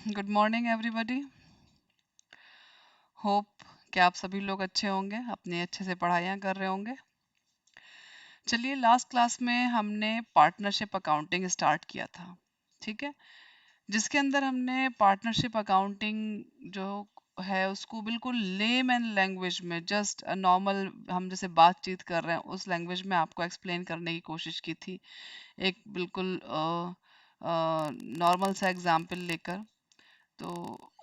Good morning everybody. Hope कि आप सभी लोग अच्छे होंगे, अपनी अच्छे से पढ़ाइयाँ कर रहे होंगे। चलिए, लास्ट क्लास में हमने पार्टनरशिप अकाउंटिंग स्टार्ट किया था, ठीक है, जिसके अंदर हमने पार्टनरशिप अकाउंटिंग जो है उसको बिल्कुल लेमैन लैंग्वेज में, जस्ट नॉर्मल हम जैसे बातचीत कर रहे हैं उस लैंग्वेज में आपको एक्सप्लेन करने की कोशिश की थी, एक बिल्कुल नॉर्मल सा एग्जाम्पल लेकर। तो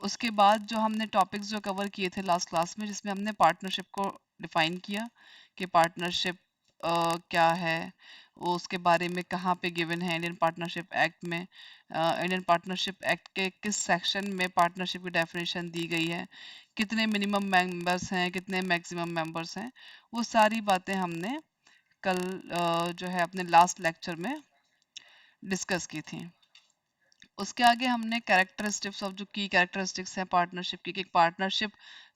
उसके बाद जो हमने टॉपिक्स जो कवर किए थे लास्ट क्लास में, जिसमें हमने पार्टनरशिप को डिफाइन किया कि पार्टनरशिप क्या है, वो उसके बारे में कहाँ पे गिवन है इंडियन पार्टनरशिप एक्ट में, इंडियन पार्टनरशिप एक्ट के किस सेक्शन में पार्टनरशिप की डेफिनेशन दी गई है, कितने मिनिमम मेंबर्स हैं, कितने मैक्सिमम मेंबर्स हैं, वो सारी बातें हमने कल जो है अपने लास्ट लेक्चर में डिस्कस की थी। उसके आगे हमने कैरेक्टरिस्टिक्स ऑफ जो की कैरेक्टरिस्टिक्स हैं पार्टनरशिप की, कि पार्टनरशिप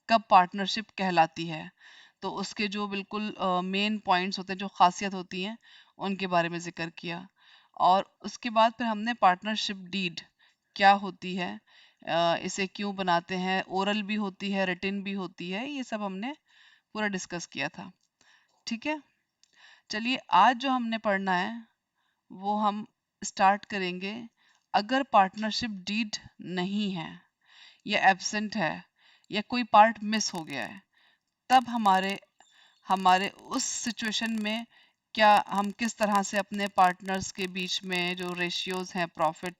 कब पार्टनरशिप कहलाती है, तो उसके जो बिल्कुल मेन पॉइंट्स होते हैं, जो खासियत होती हैं, उनके बारे में जिक्र किया। और उसके बाद फिर हमने पार्टनरशिप डीड क्या होती है, इसे क्यों बनाते हैं, ओरल भी होती है, रिटन भी होती है, ये सब हमने पूरा डिस्कस किया था। ठीक है, चलिए आज जो हमने पढ़ना है वो हम स्टार्ट करेंगे। अगर पार्टनरशिप डीड नहीं है या एब्सेंट है या कोई पार्ट मिस हो गया है, तब हमारे हमारे उस सिचुएशन में क्या हम किस तरह से अपने पार्टनर्स के बीच में जो रेशियोज हैं, प्रॉफिट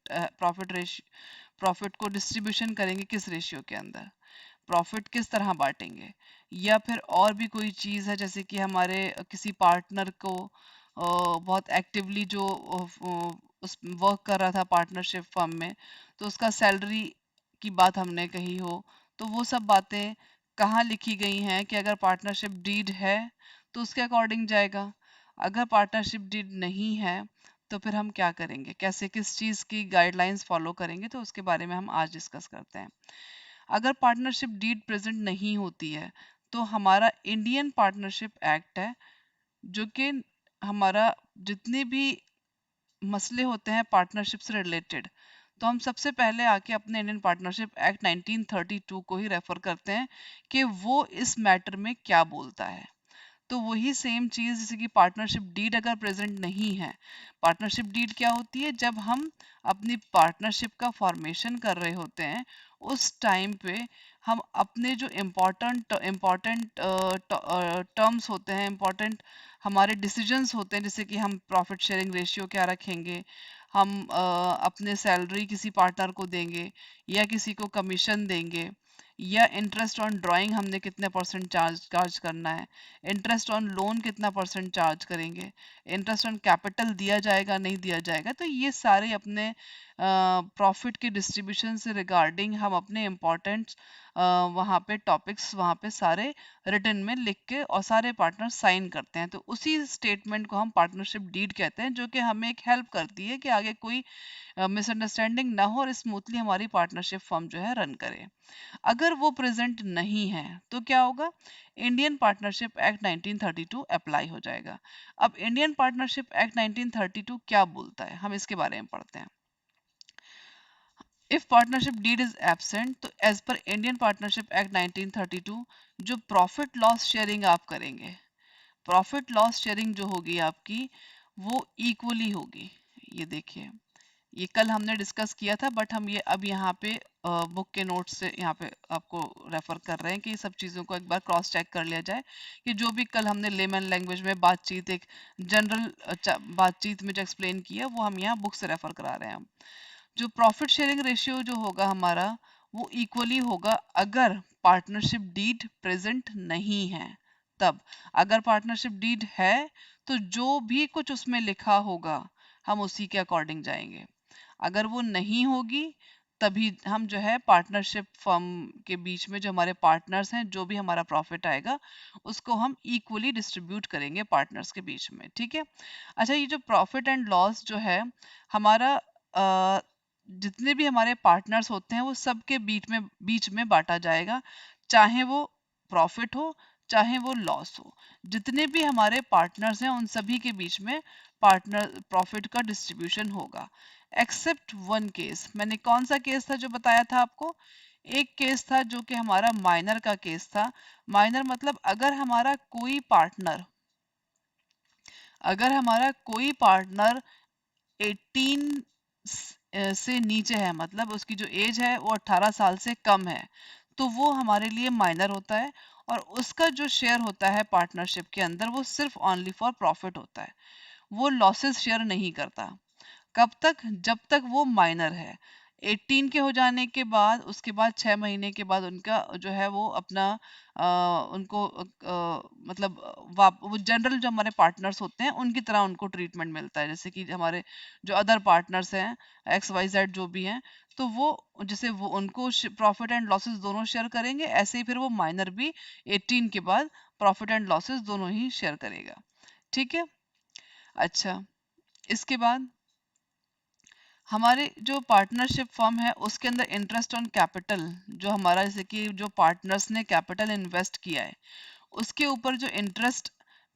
को डिस्ट्रीब्यूशन करेंगे, किस रेशियो के अंदर प्रॉफिट किस तरह बांटेंगे, या फिर और भी कोई चीज़ है, जैसे कि हमारे किसी पार्टनर को बहुत एक्टिवली जो उस वर्क कर रहा था पार्टनरशिप फर्म में, तो उसका सैलरी की बात हमने कही हो, तो वो सब बातें कहाँ लिखी गई हैं कि अगर पार्टनरशिप डीड है तो उसके अकॉर्डिंग जाएगा, अगर पार्टनरशिप डीड नहीं है तो फिर हम क्या करेंगे, कैसे किस चीज़ की गाइडलाइंस फॉलो करेंगे, तो उसके बारे में हम आज डिस्कस करते हैं। अगर पार्टनरशिप डीड प्रेजेंट नहीं होती है तो हमारा इंडियन पार्टनरशिप एक्ट है, जो कि हमारा जितने भी मसले होते हैं पार्टनरशिप से रिलेटेड, तो हम सबसे पहले आके अपने इंडियन पार्टनरशिप एक्ट 1932 को ही रेफर करते हैं कि वो इस मैटर में क्या बोलता है। तो वही सेम चीज़, जैसे कि पार्टनरशिप डीड अगर प्रेजेंट नहीं है, पार्टनरशिप डीड क्या होती है, जब हम अपनी पार्टनरशिप का फॉर्मेशन कर रहे होते हैं उस टाइम पे हम अपने जो इम्पोर्टेंट इम्पोर्टेंट टर्म्स होते हैं, इम्पोर्टेंट हमारे डिसीजंस होते हैं, जैसे कि हम प्रॉफिट शेयरिंग रेशियो क्या रखेंगे, हम अपने सैलरी किसी पार्टनर को देंगे या किसी को कमीशन देंगे, या इंटरेस्ट ऑन ड्राइंग हमने कितने परसेंट चार्ज करना है, इंटरेस्ट ऑन लोन कितना परसेंट चार्ज करेंगे, इंटरेस्ट ऑन कैपिटल दिया जाएगा नहीं दिया जाएगा, तो ये सारे अपने प्रॉफिट के डिस्ट्रीब्यूशन से रिगार्डिंग हम अपने इम्पोर्टेंट वहाँ पे टॉपिक्स वहाँ पे सारे रिटन में लिख के और सारे पार्टनर साइन करते हैं, तो उसी स्टेटमेंट को हम पार्टनरशिप डीड कहते हैं, जो कि हमें एक हेल्प करती है कि आगे कोई मिसअंडरस्टैंडिंग ना हो और स्मूथली हमारी पार्टनरशिप फर्म जो है रन करे। अगर वो प्रेजेंट नहीं है तो क्या होगा, इंडियन पार्टनरशिप एक्ट 1932 अप्लाई हो जाएगा। अब इंडियन पार्टनरशिप एक्ट 1932 क्या बोलता है, हम इसके बारे में पढ़ते हैं। If partnership deed is absent, तो as per Indian partnership act 1932 जो प्रॉफिट लॉस शेयरिंग आप करेंगे, प्रॉफिट लॉस शेयरिंग जो होगी आपकी वो इक्वली होगी। ये देखिए, ये कल हमने डिस्कस किया था, बट हम ये अब यहाँ पे बुक के नोट्स से यहाँ पे आपको रेफर कर रहे हैं कि सब चीज़ों को एक बार क्रॉस चेक कर लिया जाए कि जो भी कल हमने लेमन लैंग्वेज में बातचीत, एक जनरल बातचीत में जो एक्सप्लेन किया, वो हम यहाँ बुक से रेफर करा रहे हैं। जो प्रॉफिट शेयरिंग रेशियो जो होगा हमारा, वो इक्वली होगा अगर पार्टनरशिप डीड प्रेजेंट नहीं है। तब अगर पार्टनरशिप डीड है तो जो भी कुछ उसमें लिखा होगा हम उसी के अकॉर्डिंग जाएंगे, अगर वो नहीं होगी तभी हम जो है पार्टनरशिप फर्म के बीच में जो हमारे पार्टनर्स हैं, जो भी हमारा प्रॉफिट आएगा उसको हम इक्वली डिस्ट्रीब्यूट करेंगे पार्टनर्स के बीच में। ठीक है, अच्छा, ये जो प्रॉफिट एंड लॉस जो है हमारा, जितने भी हमारे पार्टनर्स होते हैं वो सबके बीच में बांटा जाएगा, चाहे वो प्रॉफिट हो चाहे वो लॉस हो, जितने भी हमारे पार्टनर्स हैं उन सभी के बीच में पार्टनर प्रॉफिट का डिस्ट्रीब्यूशन होगा। Except one case. मैंने कौन सा केस था जो बताया था आपको? एक केस था जो कि हमारा माइनर का केस था। माइनर मतलब अगर हमारा कोई पार्टनर 18 से नीचे है, मतलब उसकी जो एज है वो 18 साल से कम है, तो वो हमारे लिए माइनर होता है। और उसका जो शेयर होता है पार्टनरशिप के अंदर वो सिर्फ ओनली फॉर प्रॉफिट होता है, वो लॉसेस शेयर नहीं करता। कब तक? जब तक वो माइनर है। 18 के हो जाने के बाद, उसके बाद 6 महीने के बाद उनका जो है वो अपना उनको मतलब वो जनरल जो हमारे पार्टनर्स होते हैं उनकी तरह उनको ट्रीटमेंट मिलता है, जैसे कि हमारे जो अदर पार्टनर्स हैं, एक्स वाई जेड जो भी हैं, तो वो जैसे वो उनको प्रॉफिट एंड लॉसेस दोनों शेयर करेंगे, ऐसे ही फिर वो माइनर भी 18 के बाद प्रॉफिट एंड लॉसेस दोनों ही शेयर करेगा। ठीक है। अच्छा, इसके बाद हमारे जो पार्टनरशिप फर्म है उसके अंदर इंटरेस्ट ऑन कैपिटल, जो हमारा जैसे कि जो पार्टनर्स ने कैपिटल इन्वेस्ट किया है उसके ऊपर जो इंटरेस्ट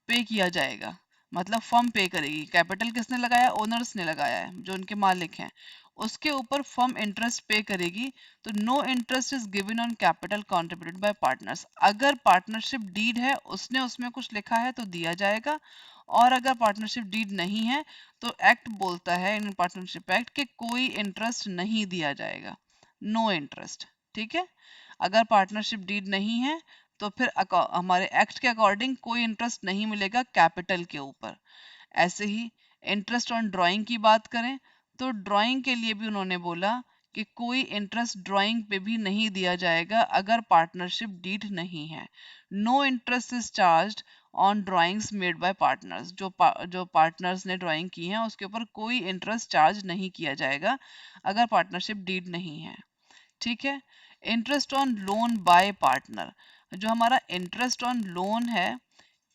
पे किया जाएगा, मतलब फर्म पे करेगी। कैपिटल किसने लगाया? ओनर्स ने लगाया है, जो उनके मालिक हैं। उसके ऊपर फर्म इंटरेस्ट पे करेगी। तो no interest is given on capital contributed by partners. अगर पार्टनरशिप डीड है, उसने उसमें कुछ लिखा है तो दिया जाएगा। और अगर पार्टनरशिप डीड नहीं है तो एक्ट बोलता है, इन पार्टनरशिप एक्ट, कि कोई इंटरेस्ट नहीं दिया जाएगा, नो इंटरेस्ट। ठीक है। अगर पार्टनरशिप डीड नहीं है तो फिर हमारे एक्ट के अकॉर्डिंग कोई इंटरेस्ट नहीं मिलेगा कैपिटल के ऊपर। ऐसे ही इंटरेस्ट ऑन ड्राइंग की बात करें तो ड्राइंग के लिए भी उन्होंने बोला कि कोई इंटरेस्ट ड्राइंग पे भी नहीं दिया जाएगा अगर पार्टनरशिप डीड नहीं है। No interest is charged on drawings made by partners. जो पार्टनर्स ने ड्राइंग की है उसके ऊपर कोई इंटरेस्ट चार्ज नहीं किया जाएगा अगर पार्टनरशिप डीड नहीं है। ठीक है। Interest on loan by partner, जो हमारा इंटरेस्ट ऑन लोन है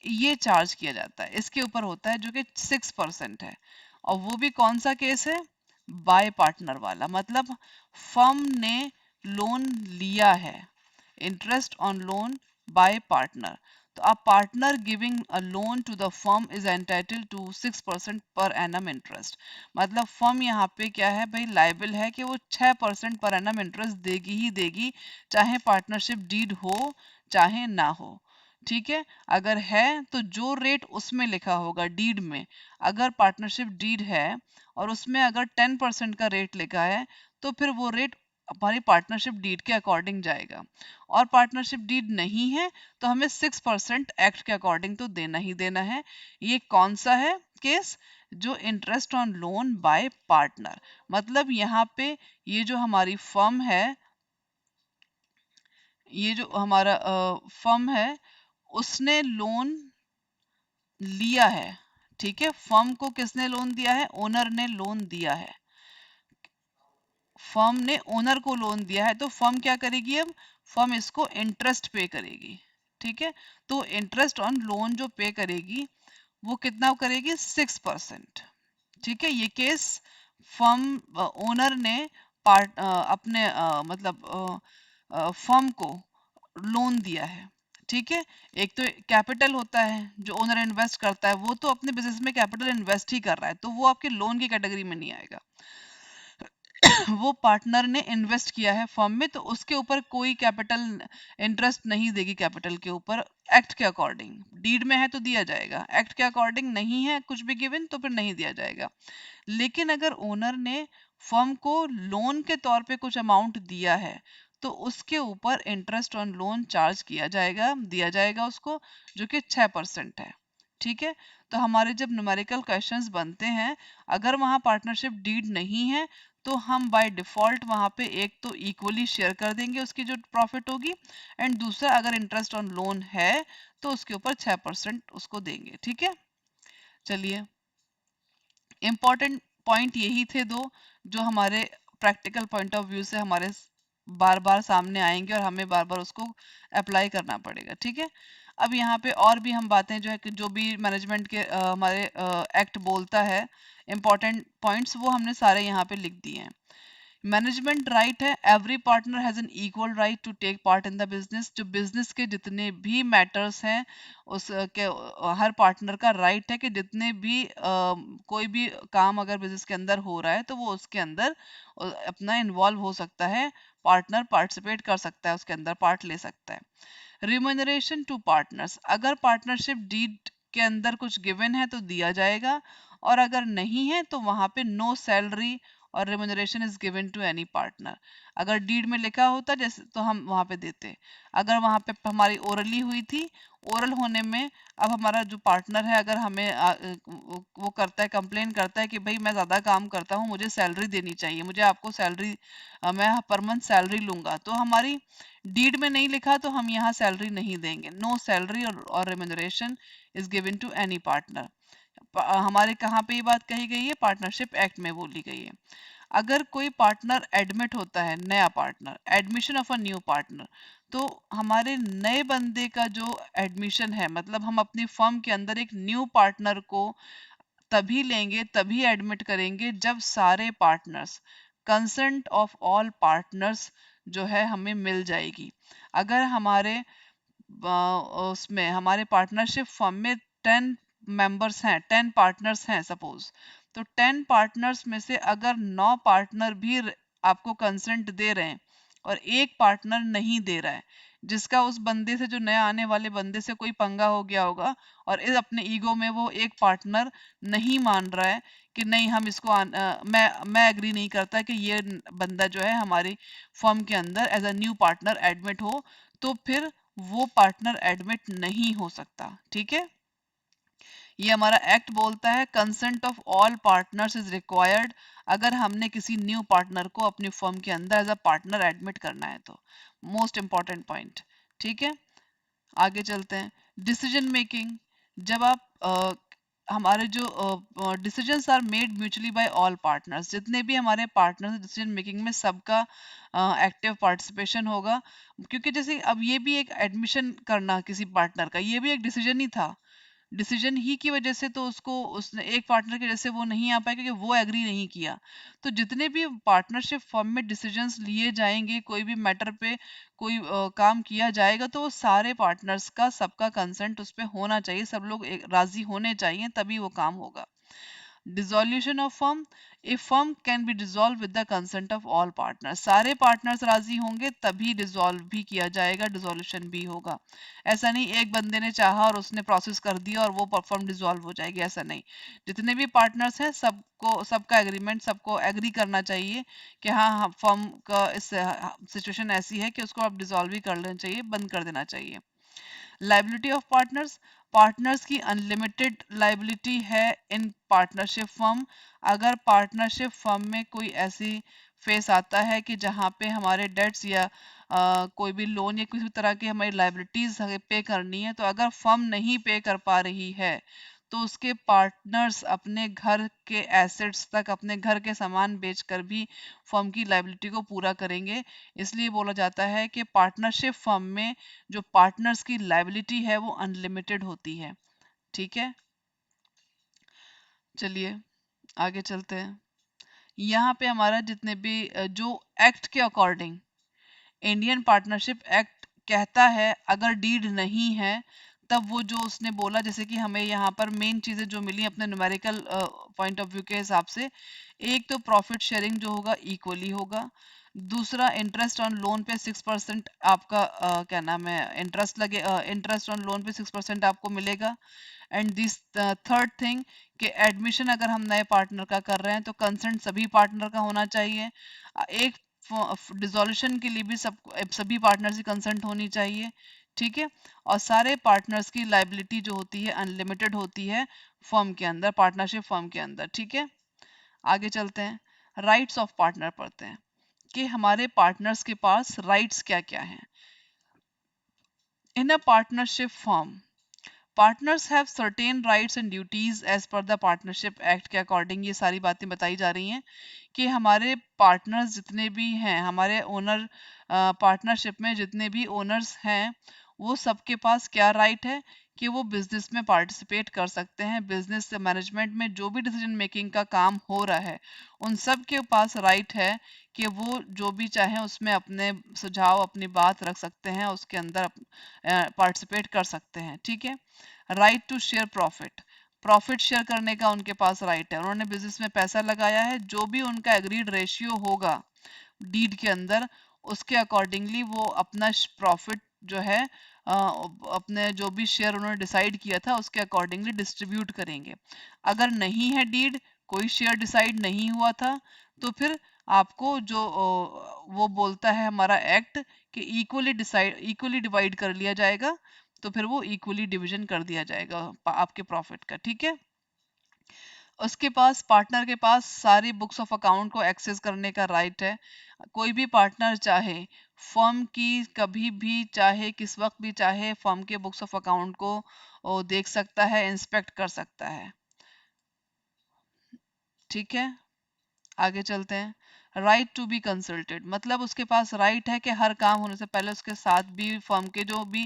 ये चार्ज किया जाता है, इसके ऊपर होता है, जो कि 6% है। और वो भी कौन सा केस है? बाय पार्टनर वाला, मतलब फर्म ने लोन लिया है। Interest on loan by partner, तो a partner giving a loan to the firm is entitled to 6% per annum interest। मतलब फर्म यहाँ पे क्या है भाई, लाइबल है कि वो 6% पर एनम इंटरेस्ट देगी ही देगी, चाहे पार्टनरशिप डीड हो चाहे ना हो। ठीक है। अगर है तो जो रेट उसमें लिखा होगा डीड में, अगर पार्टनरशिप डीड है और उसमें अगर 10% का रेट लिखा है तो फिर वो रेट हमारी पार्टनरशिप डीड के अकॉर्डिंग जाएगा। और पार्टनरशिप डीड नहीं है तो हमें 6% एक्ट के अकॉर्डिंग तो देना ही देना है। ये कौन सा है केस? जो interest on loan by partner, मतलब यहाँ पे ये जो हमारी फर्म है, ये जो हमारा फर्म है उसने लोन लिया है। ठीक है। फर्म को किसने लोन दिया है? ओनर ने लोन दिया है। फर्म ने ओनर को लोन दिया है तो फर्म क्या करेगी? अब फर्म इसको इंटरेस्ट पे करेगी। ठीक है। तो इंटरेस्ट ऑन लोन जो पे करेगी वो कितना करेगी? 6%। ठीक है। ये केस फर्म ओनर ने अपने मतलब फर्म को लोन दिया है। ठीक है। एक तो कैपिटल होता है जो ओनर इन्वेस्ट करता है, वो तो अपने बिजनेस में कैपिटल इन्वेस्ट ही कर रहा है, तो वो आपके लोन की कैटेगरी में नहीं आएगा। वो पार्टनर ने इन्वेस्ट किया है फर्म में तो उसके ऊपर कोई कैपिटल इंटरेस्ट नहीं देगी कैपिटल के ऊपर, एक्ट के अकॉर्डिंग। डीड में है तो दिया जाएगा, एक्ट के अकॉर्डिंग नहीं है कुछ भी गिवन तो फिर नहीं दिया जाएगा। लेकिन अगर ओनर ने फर्म को लोन के तौर पे कुछ अमाउंट दिया है तो उसके ऊपर इंटरेस्ट ऑन लोन चार्ज किया जाएगा, दिया जाएगा उसको, जो कि 6% है। ठीक है। तो हमारे जब न्यूमेरिकल क्वेश्चंस बनते हैं, अगर वहां पार्टनरशिप डीड नहीं है तो हम बाय डिफॉल्ट वहां पे एक तो इक्वली शेयर कर देंगे उसकी जो प्रॉफिट होगी, एंड दूसरा अगर इंटरेस्ट ऑन लोन है तो उसके ऊपर 6% उसको देंगे। ठीक है। चलिए, इम्पॉर्टेंट पॉइंट यही थे दो जो हमारे प्रैक्टिकल पॉइंट ऑफ व्यू से हमारे बार बार सामने आएंगे और हमें बार बार उसको अप्लाई करना पड़ेगा। ठीक है। अब यहाँ पे और भी हम बातें जो है कि जो भी मैनेजमेंट के हमारे एक्ट बोलता है, इम्पॉर्टेंट पॉइंट्स वो हमने सारे यहाँ पे लिख दिए हैं। मैनेजमेंट राइट है, every partner has an equal right to take part in the business. जो बिजनेस के जितने भी मैटर्स हैं उस के हर पार्टनर का राइट है कि जितने भी कोई भी काम अगर बिजनेस के अंदर हो रहा है तो वो उसके अंदर अपना इन्वॉल्व हो सकता है, पार्टनर पार्टिसिपेट कर सकता है, उसके अंदर पार्ट ले सकता है। रिम्यूनरेशन टू पार्टनर्स, अगर पार्टनरशिप डीड के अंदर कुछ गिवन है तो दिया जाएगा, और अगर नहीं है तो वहां पे नो सैलरी और remuneration is given to any partner. अगर डीड में लिखा होता जैसे तो हम वहां पे देते, अगर वहां पे हमारी ओरली हुई थी, ओरल होने में अब हमारा जो पार्टनर है अगर हमें वो करता है, कंप्लेन करता है कि भाई मैं ज़्यादा काम करता हूँ, मुझे सैलरी देनी चाहिए, मुझे आपको सैलरी, मैं पर मंथ सैलरी लूंगा, तो हमारी डीड में नहीं लिखा तो हम यहाँ सैलरी नहीं देंगे। नो सैलरी और remuneration is given to any partner. हमारे कहाँ पे ये बात कही गई है? पार्टनरशिप एक्ट में बोली गई है। अगर कोई पार्टनर एडमिट होता है, नया partner, admission of a new partner, तो हमारे नए बंदे का जो एडमिशन है, मतलब हम अपनी फर्म के अंदर एक न्यू पार्टनर को तभी लेंगे, तभी एडमिट करेंगे जब सारे partners, consent of all partners जो है हमें मिल जाएगी। अगर हमारे उसमें हमारे पार्टनरशिप फर्म में 10 मेंबर्स हैं, 10 पार्टनर्स हैं सपोज, तो 10 पार्टनर्स में से अगर 9 पार्टनर भी आपको कंसेंट दे रहे हैं और एक पार्टनर नहीं दे रहा है, जिसका उस बंदे से, जो नया आने वाले बंदे से कोई पंगा हो गया होगा और इस अपने ईगो में वो एक पार्टनर नहीं मान रहा है कि नहीं हम इसको मैं एग्री नहीं करता कि ये बंदा जो है हमारी फर्म के अंदर as a new partner admit हो, तो फिर वो पार्टनर एडमिट नहीं हो सकता। ठीक है, ये हमारा एक्ट बोलता है consent of all partners is required अगर हमने किसी न्यू पार्टनर को अपनी फर्म के अंदर एज अ पार्टनर एडमिट करना है तो। Most important point. ठीक है, आगे चलते हैं। डिसीजन मेकिंग, जब आप हमारे जो decisions are made mutually by all partners, जितने भी हमारे पार्टनर्स डिसीजन मेकिंग में सबका एक्टिव पार्टिसिपेशन होगा, क्योंकि जैसे अब ये भी एक एडमिशन करना किसी पार्टनर का, ये भी एक डिसीजन ही था। डिसीजन ही की वजह से तो उसको, उसने एक पार्टनर की वजह से वो नहीं आ पाया क्योंकि वो एग्री नहीं किया। तो जितने भी पार्टनरशिप फर्म में डिसीजंस लिए जाएंगे, कोई भी मैटर पे कोई काम किया जाएगा, तो वो सारे पार्टनर्स का, सबका कंसेंट उस पे होना चाहिए, सब लोग राजी होने चाहिए, तभी वो काम होगा। Dissolution of firm, A firm can be dissolve with the consent of all partners, सारे पार्टनर्स राजी होंगे तभी डिसॉल्व भी किया जाएगा, डिसोल्यूशन भी होगा। ऐसा नहीं एक बंदे ने चाहा और उसने प्रोसेस कर दिया और वो फर्म डिसॉल्व हो जाएगी, ऐसा नहीं। जितने भी पार्टनर्स हैं सबको, सबका एग्रीमेंट, सबको एग्री करना चाहिए कि हाँ फर्म का इस सिचुएशन ऐसी है कि उसको आप डिसॉल्व ही कर लेना चाहिए, बंद कर देना चाहिए। लाइबिलिटी ऑफ पार्टनर्स, पार्टनर्स की अनलिमिटेड लाइबिलिटी है इन पार्टनरशिप फर्म। अगर पार्टनरशिप फर्म में कोई ऐसी फेस आता है कि जहाँ पे हमारे डेट्स या कोई भी लोन या किसी तरह की हमारी लाइबिलिटीज पे करनी है, तो अगर फर्म नहीं पे कर पा रही है तो उसके पार्टनर्स अपने घर के एसेट्स तक, अपने घर के सामान बेचकर भी फर्म की लाइबिलिटी को पूरा करेंगे। इसलिए बोला जाता है कि पार्टनरशिप फर्म में जो पार्टनर्स की लाइबिलिटी है वो अनलिमिटेड होती है। ठीक है, चलिए आगे चलते हैं। यहाँ पे हमारा जितने भी जो एक्ट के अकॉर्डिंग, इंडियन पार्टनरशिप एक्ट कहता है अगर डीड नहीं है तब वो जो उसने बोला, जैसे कि हमें यहाँ पर मेन चीजें जो मिली अपने न्यूमेरिकल पॉइंट ऑफ व्यू के हिसाब से, एक तो प्रॉफिट शेयरिंग जो होगा इक्वली होगा, दूसरा इंटरेस्ट ऑन लोन पे 6% आपका क्या नाम है, इंटरेस्ट लगे, इंटरेस्ट ऑन लोन पे 6% आपको मिलेगा। एंड दिस थर्ड थिंग कि एडमिशन अगर हम नए पार्टनर का कर रहे हैं तो कंसेंट सभी पार्टनर का होना चाहिए। एक डिसोल्यूशन के लिए भी सब सभी पार्टनर्स की कंसेंट होनी चाहिए। ठीक है, और सारे पार्टनर्स की लाइबिलिटी जो होती है अनलिमिटेड होती है फर्म के अंदर, पार्टनरशिप फर्म के अंदर। ठीक है, आगे चलते हैं। राइट्स ऑफ पार्टनर पढ़ते हैं कि हमारे पार्टनर्स के पास राइट्स क्या क्या हैं। In a partnership firm, partners have certain rights and duties as per the partnership act के अकॉर्डिंग, ये सारी बातें बताई जा रही हैं कि हमारे पार्टनर्स जितने भी हैं, हमारे ओनर, पार्टनरशिप में जितने भी ओनर्स हैं, वो सबके पास क्या राइट है कि वो बिजनेस में पार्टिसिपेट कर सकते हैं। बिजनेस मैनेजमेंट में जो भी डिसीजन मेकिंग का काम हो रहा है, उन सब के पास राइट है कि वो जो भी चाहें उसमें अपने सुझाव, अपनी बात रख सकते हैं, उसके अंदर पार्टिसिपेट कर सकते हैं। ठीक है। Right to share profit, profit share करने का उनके पास राइट है। उन्होंने बिजनेस में पैसा लगाया है, जो भी उनका एग्रीड रेशियो होगा डीड के अंदर, उसके अकॉर्डिंगली वो अपना प्रॉफिट जो है अपने जो भी शेयर उन्होंने डिसाइड किया था उसके अकॉर्डिंगली डिस्ट्रीब्यूट करेंगे। अगर नहीं है डीड, कोई शेयर डिसाइड नहीं हुआ था, तो फिर आपको जो वो बोलता है हमारा एक्ट कि इक्वली डिवाइड कर लिया जाएगा, तो फिर वो इक्वली डिवीजन कर दिया जाएगा आपके प्रॉफिट का। ठीक है। उसके पास, पार्टनर के पास सारी बुक्स ऑफ अकाउंट को एक्सेस करने का राइट है। कोई भी पार्टनर चाहे फर्म की कभी भी चाहे किस वक्त भी चाहे फर्म के बुक्स ऑफ अकाउंट को देख सकता है, इंस्पेक्ट कर सकता है। ठीक है। आगे चलते हैं। राइट टू बी कंसल्टेड, मतलब उसके पास राइट है कि हर काम होने से पहले उसके साथ भी फर्म के जो भी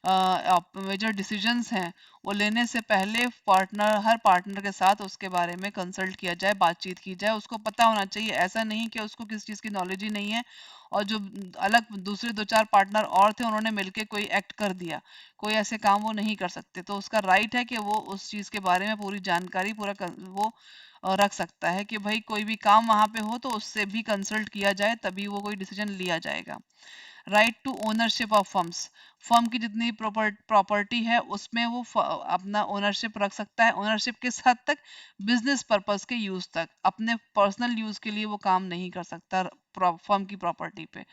मेजर डिसीजंस हैं वो लेने से पहले हर पार्टनर के साथ उसके बारे में कंसल्ट किया जाए, बातचीत की जाए। उसको पता होना चाहिए, ऐसा नहीं कि उसको किसी चीज़ की नॉलेज ही नहीं है और जो अलग दूसरे दो चार पार्टनर और थे उन्होंने मिलके कोई एक्ट कर दिया, कोई ऐसे काम वो नहीं कर सकते। तो उसका राइट है कि वो उस चीज़ के बारे में पूरी जानकारी वो रख सकता है कि भाई कोई भी काम वहां पे हो तो उससे भी कंसल्ट किया जाए, तभी वो कोई डिसीजन लिया जाएगा। Right to ownership of firms, firm की जितनी प्रॉपर्टी है उसमें वो अपना ओनरशिप रख सकता है। ओनरशिप किस हद तक? बिजनेस पर्पस के यूज तक, अपने पर्सनल यूज के लिए वो काम नहीं कर सकता फर्म की प्रॉपर्टी पे।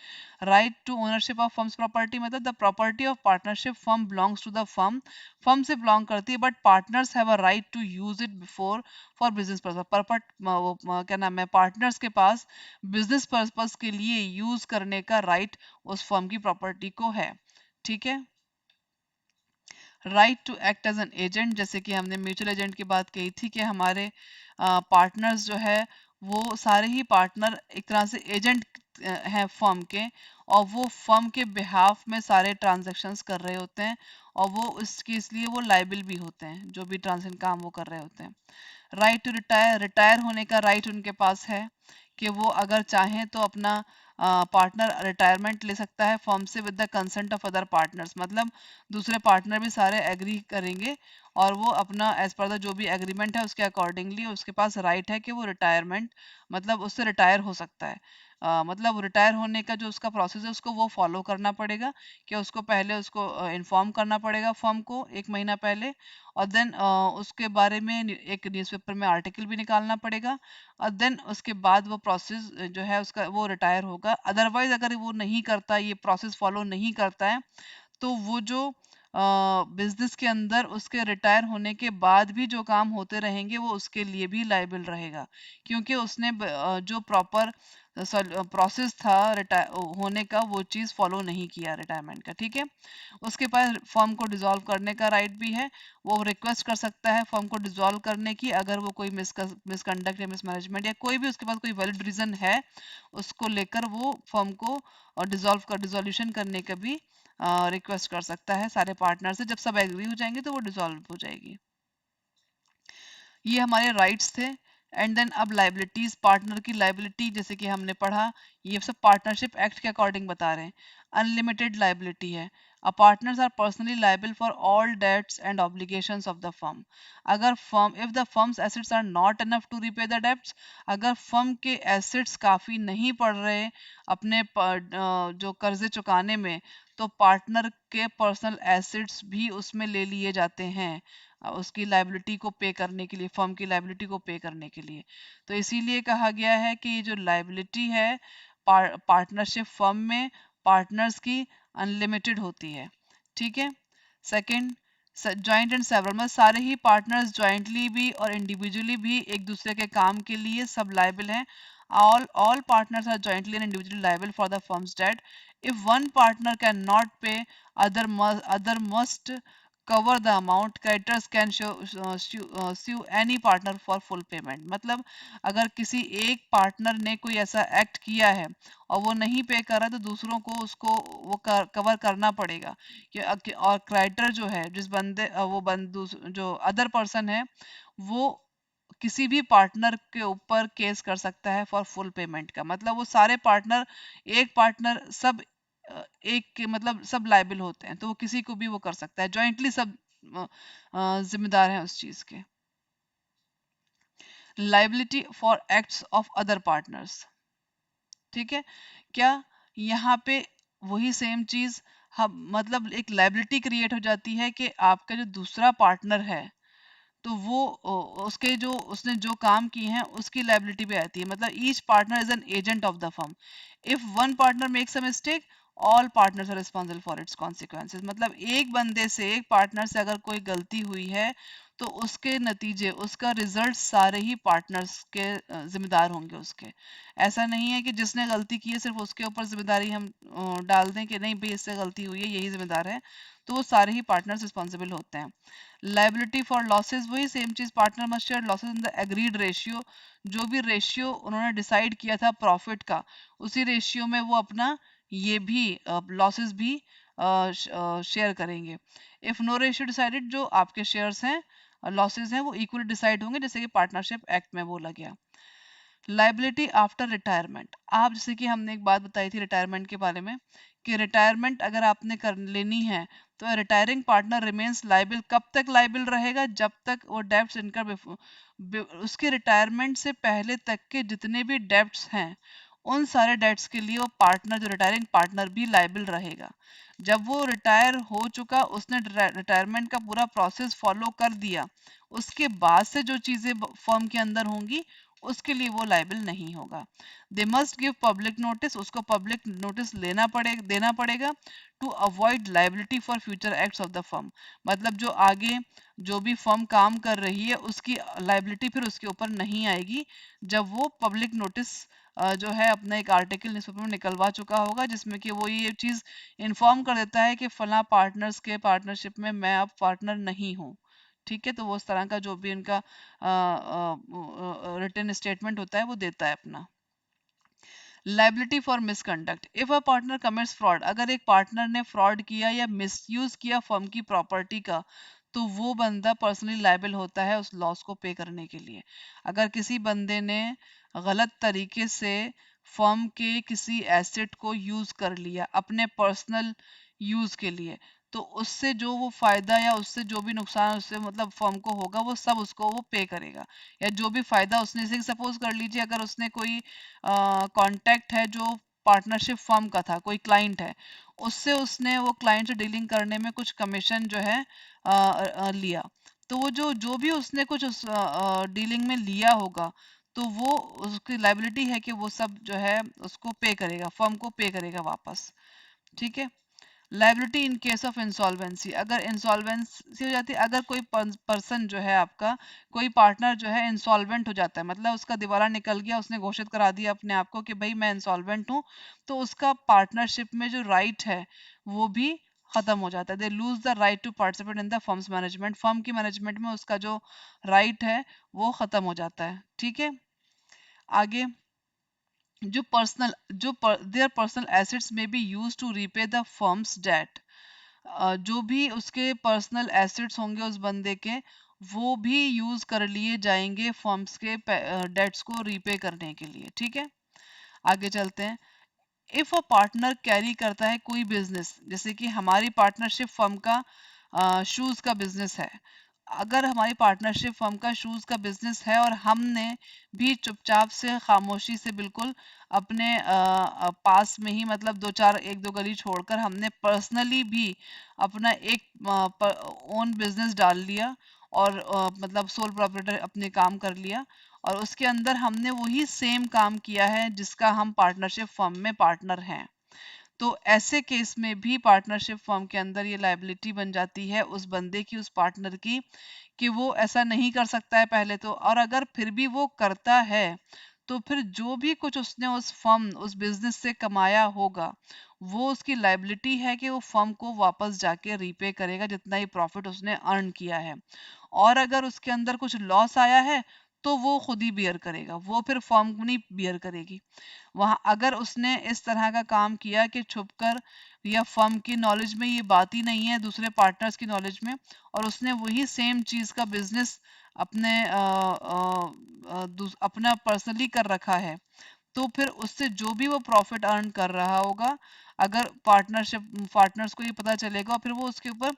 Right to ownership of firm's property मतलब the property of partnership firm belongs to the firm, firm से बिलोंग करती है but partners have a right to use it before for business purpose. क्या नाम है, partners के पास business purpose के लिए यूज करने का राइट उस फर्म की प्रॉपर्टी को है। ठीक है। Right to act as an agent, जैसे कि हमने म्यूचुअल एजेंट की बात कही थी कि हमारे पार्टनर्स जो है वो सारे ही पार्टनर एक तरह से एजेंट हैं फर्म के, और वो फर्म के बिहाफ में सारे ट्रांजैक्शंस कर रहे होते हैं, और वो इसके इसलिए वो लाइबल भी होते हैं जो भी ट्रांजेक्शन काम वो कर रहे होते हैं। राइट टू रिटायर, रिटायर होने का राइट उनके पास है कि वो अगर चाहें तो अपना पार्टनर रिटायरमेंट ले सकता है फर्म से with the consent of other partners, मतलब दूसरे पार्टनर भी सारे एग्री करेंगे और वो अपना एज पर द जो भी एग्रीमेंट है उसके अकॉर्डिंगली उसके पास राइट है कि वो रिटायरमेंट मतलब उससे रिटायर हो सकता है। मतलब रिटायर होने का जो उसका प्रोसेस है उसको वो फॉलो करना पड़ेगा कि उसको पहले उसको इन्फॉर्म करना पड़ेगा फर्म को एक महीना पहले, और देन उसके बारे में एक न्यूज़पेपर में आर्टिकल भी निकालना पड़ेगा, और देन उसके बाद वो प्रोसेस जो है उसका वो रिटायर होगा। अदरवाइज अगर वो नहीं करता, ये प्रोसेस फॉलो नहीं करता है, तो वो जो बिजनेस के अंदर उसके रिटायर होने के बाद भी जो काम होते रहेंगे वो उसके लिए भी लायबल रहेगा, क्योंकि उसने जो प्रॉपर प्रोसेस था रिटायर होने का वो चीज़ फॉलो नहीं किया रिटायरमेंट का। ठीक है। उसके पास फर्म को डिसॉल्व करने का राइट भी है, वो रिक्वेस्ट कर सकता है फर्म को डिसॉल्व करने की अगर वो कोई मिसकंडक्ट या मिसमैनेजमेंट या कोई भी उसके पास कोई वैलिड रीजन है उसको लेकर वो फर्म को डिसॉल्यूशन करने का भी रिक्वेस्ट कर सकता है सारे पार्टनर से। जब सब एग्री हो जाएंगे तो वो डिसॉल्व हो जाएगी। ये हमारे राइट्स थे। एंड देन अब लाइबिलिटीज, पार्टनर की लाइबिलिटी जैसे कि हमने पढ़ा, ये सब पार्टनरशिप एक्ट के अकॉर्डिंग बता रहे हैं। अनलिमिटेड लाइबिलिटी है, a partners are personally liable for all debts and obligations of the firm. अगर firm, if the firm's assets are not enough to repay the debts, अगर फर्म के assets काफी नहीं पड़ रहे अपने जो कर्जे चुकाने में, तो पार्टनर के पर्सनल एसेट्स भी उसमें ले लिए जाते हैं उसकी लाइबिलिटी को पे करने के लिए, फर्म की लाइबिलिटी को पे करने के लिए। तो इसीलिए कहा गया है कि ये जो लाइबिलिटी है पार्टनरशिप फर्म में पार्टनर्स की अनलिमिटेड होती है। ठीक है। सेकंड, जॉइंट एंड सेवरल, मतलब सारे ही पार्टनर्स जॉइंटली भी और इंडिविजुअली भी एक दूसरे के काम के लिए सब लाइबल हैं। all partners are jointly and individually liable for the firm's debt. If one partner cannot pay, other must cover the amount, creditors can sue any partner for full payment. मतलब अगर किसी एक पार्टनर ने कोई ऐसा act किया है और वो नहीं पे कर रहा तो दूसरों को उसको वो कवर करना पड़ेगा और क्रेडिटर जो है जिस बंदे वो जो अदर पर्सन है वो किसी भी पार्टनर के ऊपर केस कर सकता है फॉर फुल पेमेंट का। मतलब वो सारे पार्टनर एक पार्टनर सब एक के मतलब सब लायबिल होते हैं तो वो किसी को भी वो कर सकता है, जॉइंटली सब जिम्मेदार हैं उस चीज के। Liability for acts of other partners, ठीक है क्या? यहाँ पे वही सेम चीज हम मतलब एक लाइबिलिटी क्रिएट हो जाती है कि आपका जो दूसरा पार्टनर है तो वो उसके जो उसने जो काम किए हैं उसकी लाइबिलिटी पे आती है। मतलब each partner is an agent of the firm. If one partner makes a mistake all partners are responsible for its consequences. मतलब एक बंदे से एक पार्टनर से अगर कोई गलती हुई है तो उसके नतीजे उसका रिजल्ट सारे ही पार्टनर्स के जिम्मेदार होंगे उसके। ऐसा नहीं है कि जिसने गलती की है सिर्फ उसके ऊपर जिम्मेदारी हम डाल दें कि नहीं भाई इससे गलती हुई है यही जिम्मेदार है, तो वो सारे ही पार्टनर्स रिस्पॉन्सिबल होते हैं। लाइबिलिटी फॉर लॉसेस वही सेम चीज, partner must share losses in the agreed ratio. जो भी रेशियो उन्होंने डिसाइड किया था प्रॉफिट का उसी रेशियो में वो अपना ये भी लॉसेस भी शेयर करेंगे। इफ नो रेशियो डिसाइडेड जो आपके शेयर्स हैं लॉसेस हैं वो इक्वली डिसाइड होंगे जैसे कि पार्टनरशिप एक्ट में बोला गया। लाइबिलिटी आफ्टर रिटायरमेंट, आप जैसे कि हमने एक बात बताई थी रिटायरमेंट के बारे में कि रिटायरमेंट अगर आपने कर लेनी है तो रिटायरिंग पार्टनर रिमेन्स लाइबल। कब तक लाइबल रहेगा? जब तक वो डेब्ट्स इनकर उसके रिटायरमेंट से पहले तक के जितने भी डेब्ट्स हैं उन सारे डेब्ट्स के लिए वो पार्टनर जो रिटायरिंग पार्टनर भी लाइबल रहेगा। जब वो रिटायर हो चुका उसने रिटायरमेंट का पूरा प्रोसेस फॉलो कर दिया उसके बाद से जो चीजें फर्म के अंदर होंगी उसके लिए वो लाइबल नहीं होगा। They must give public notice, उसको पब्लिक नोटिस देना पड़ेगा to avoid liability for future acts of the firm. मतलब जो आगे जो भी फर्म काम कर रही है उसकी लाइबिलिटी फिर उसके ऊपर नहीं आएगी जब वो पब्लिक नोटिस जो है अपना एक आर्टिकल न्यूज़पेपर में निकलवा चुका होगा जिसमें कि वो ये चीज इन्फॉर्म कर देता है कि फला पार्टनर्स के पार्टनरशिप में मैं अब पार्टनर नहीं हूँ। ठीक है, तो वो उस तरह का जो भी उनका रिटन स्टेटमेंट होता है वो देता है अपना। Liability for misconduct, if a partner commits fraud, अगर एक पार्टनर ने फ्रॉड किया या मिसयूज किया फर्म की प्रॉपर्टी का तो वो बंदा पर्सनली लाइबल होता है उस लॉस को पे करने के लिए। अगर किसी बंदे ने गलत तरीके से फर्म के किसी एसेट को यूज कर लिया अपने पर्सनल यूज के लिए तो उससे जो वो फायदा या उससे जो भी नुकसान उससे मतलब फर्म को होगा वो सब उसको वो पे करेगा। या जो भी फायदा उसने से सपोज कर लीजिए अगर उसने कोई कांटेक्ट है जो पार्टनरशिप फर्म का था, कोई क्लाइंट है, उससे उसने वो क्लाइंट से डीलिंग करने में कुछ कमीशन जो है लिया, तो वो जो भी उसने कुछ उस डीलिंग में लिया होगा तो वो उसकी लाइबिलिटी है कि वो सब जो है उसको पे करेगा, फर्म को पे करेगा वापस। ठीक है। Liability in case of insolvency, अगर इंसॉल्वेंसी हो जाती है, अगर कोई पर्सन जो है आपका कोई पार्टनर जो है इंसॉल्वेंट हो जाता है मतलब उसका दिवाला निकल गया, उसने घोषित करा दिया अपने आप को कि भाई मैं इंसॉल्वेंट हूँ, तो उसका पार्टनरशिप में जो राइट है वो भी खत्म हो जाता है। They lose the right to participate in the firm's management, firm की मैनेजमेंट में उसका जो राइट है वो खत्म हो जाता है। ठीक है। आगे जो पर्सनल जो देयर पर्सनल एसेट्स में be use to repay the firm's debt, जो भी उसके पर्सनल एसेट्स होंगे उस बंदे के वो भी यूज कर लिए जाएंगे फर्म्स के डेट्स को रीपे करने के लिए। ठीक है। आगे चलते हैं। इफ अ पार्टनर कैरी करता है कोई बिजनेस, जैसे कि हमारी पार्टनरशिप फर्म का शूज का बिजनेस है, अगर हमारी पार्टनरशिप फर्म का शूज का बिजनेस है और हमने भी चुपचाप से खामोशी से बिल्कुल अपने पास में ही मतलब दो चार एक दो गली छोड़कर हमने पर्सनली भी अपना एक ओन बिजनेस डाल लिया और मतलब सोल प्रोप्राइटर अपने काम कर लिया और उसके अंदर हमने वही सेम काम किया है जिसका हम पार्टनरशिप फर्म में पार्टनर हैं, तो ऐसे केस में भी पार्टनरशिप फर्म के अंदर ये लाइबिलिटी बन जाती है उस बंदे की, उस पार्टनर की, कि वो ऐसा नहीं कर सकता है पहले तो, और अगर फिर भी वो करता है तो फिर जो भी कुछ उसने उस फर्म उस बिजनेस से कमाया होगा वो उसकी लाइबिलिटी है कि वो फर्म को वापस जाके रीपे करेगा जितना ही प्रॉफिट उसने अर्न किया है। और अगर उसके अंदर कुछ लॉस आया है तो वो खुद ही बियर करेगा, वो फिर फर्म नहीं बियर करेगी। वहां अगर उसने इस तरह का काम किया कि छुपकर या फर्म की नॉलेज में ये बात ही नहीं है, दूसरे पार्टनर्स की नॉलेज में, और उसने वही सेम चीज का बिजनेस अपने अपना पर्सनली कर रखा है, तो फिर उससे जो भी वो प्रॉफिट अर्न कर रहा होगा, अगर पार्टनर्स को ये पता चलेगा, फिर वो उसके ऊपर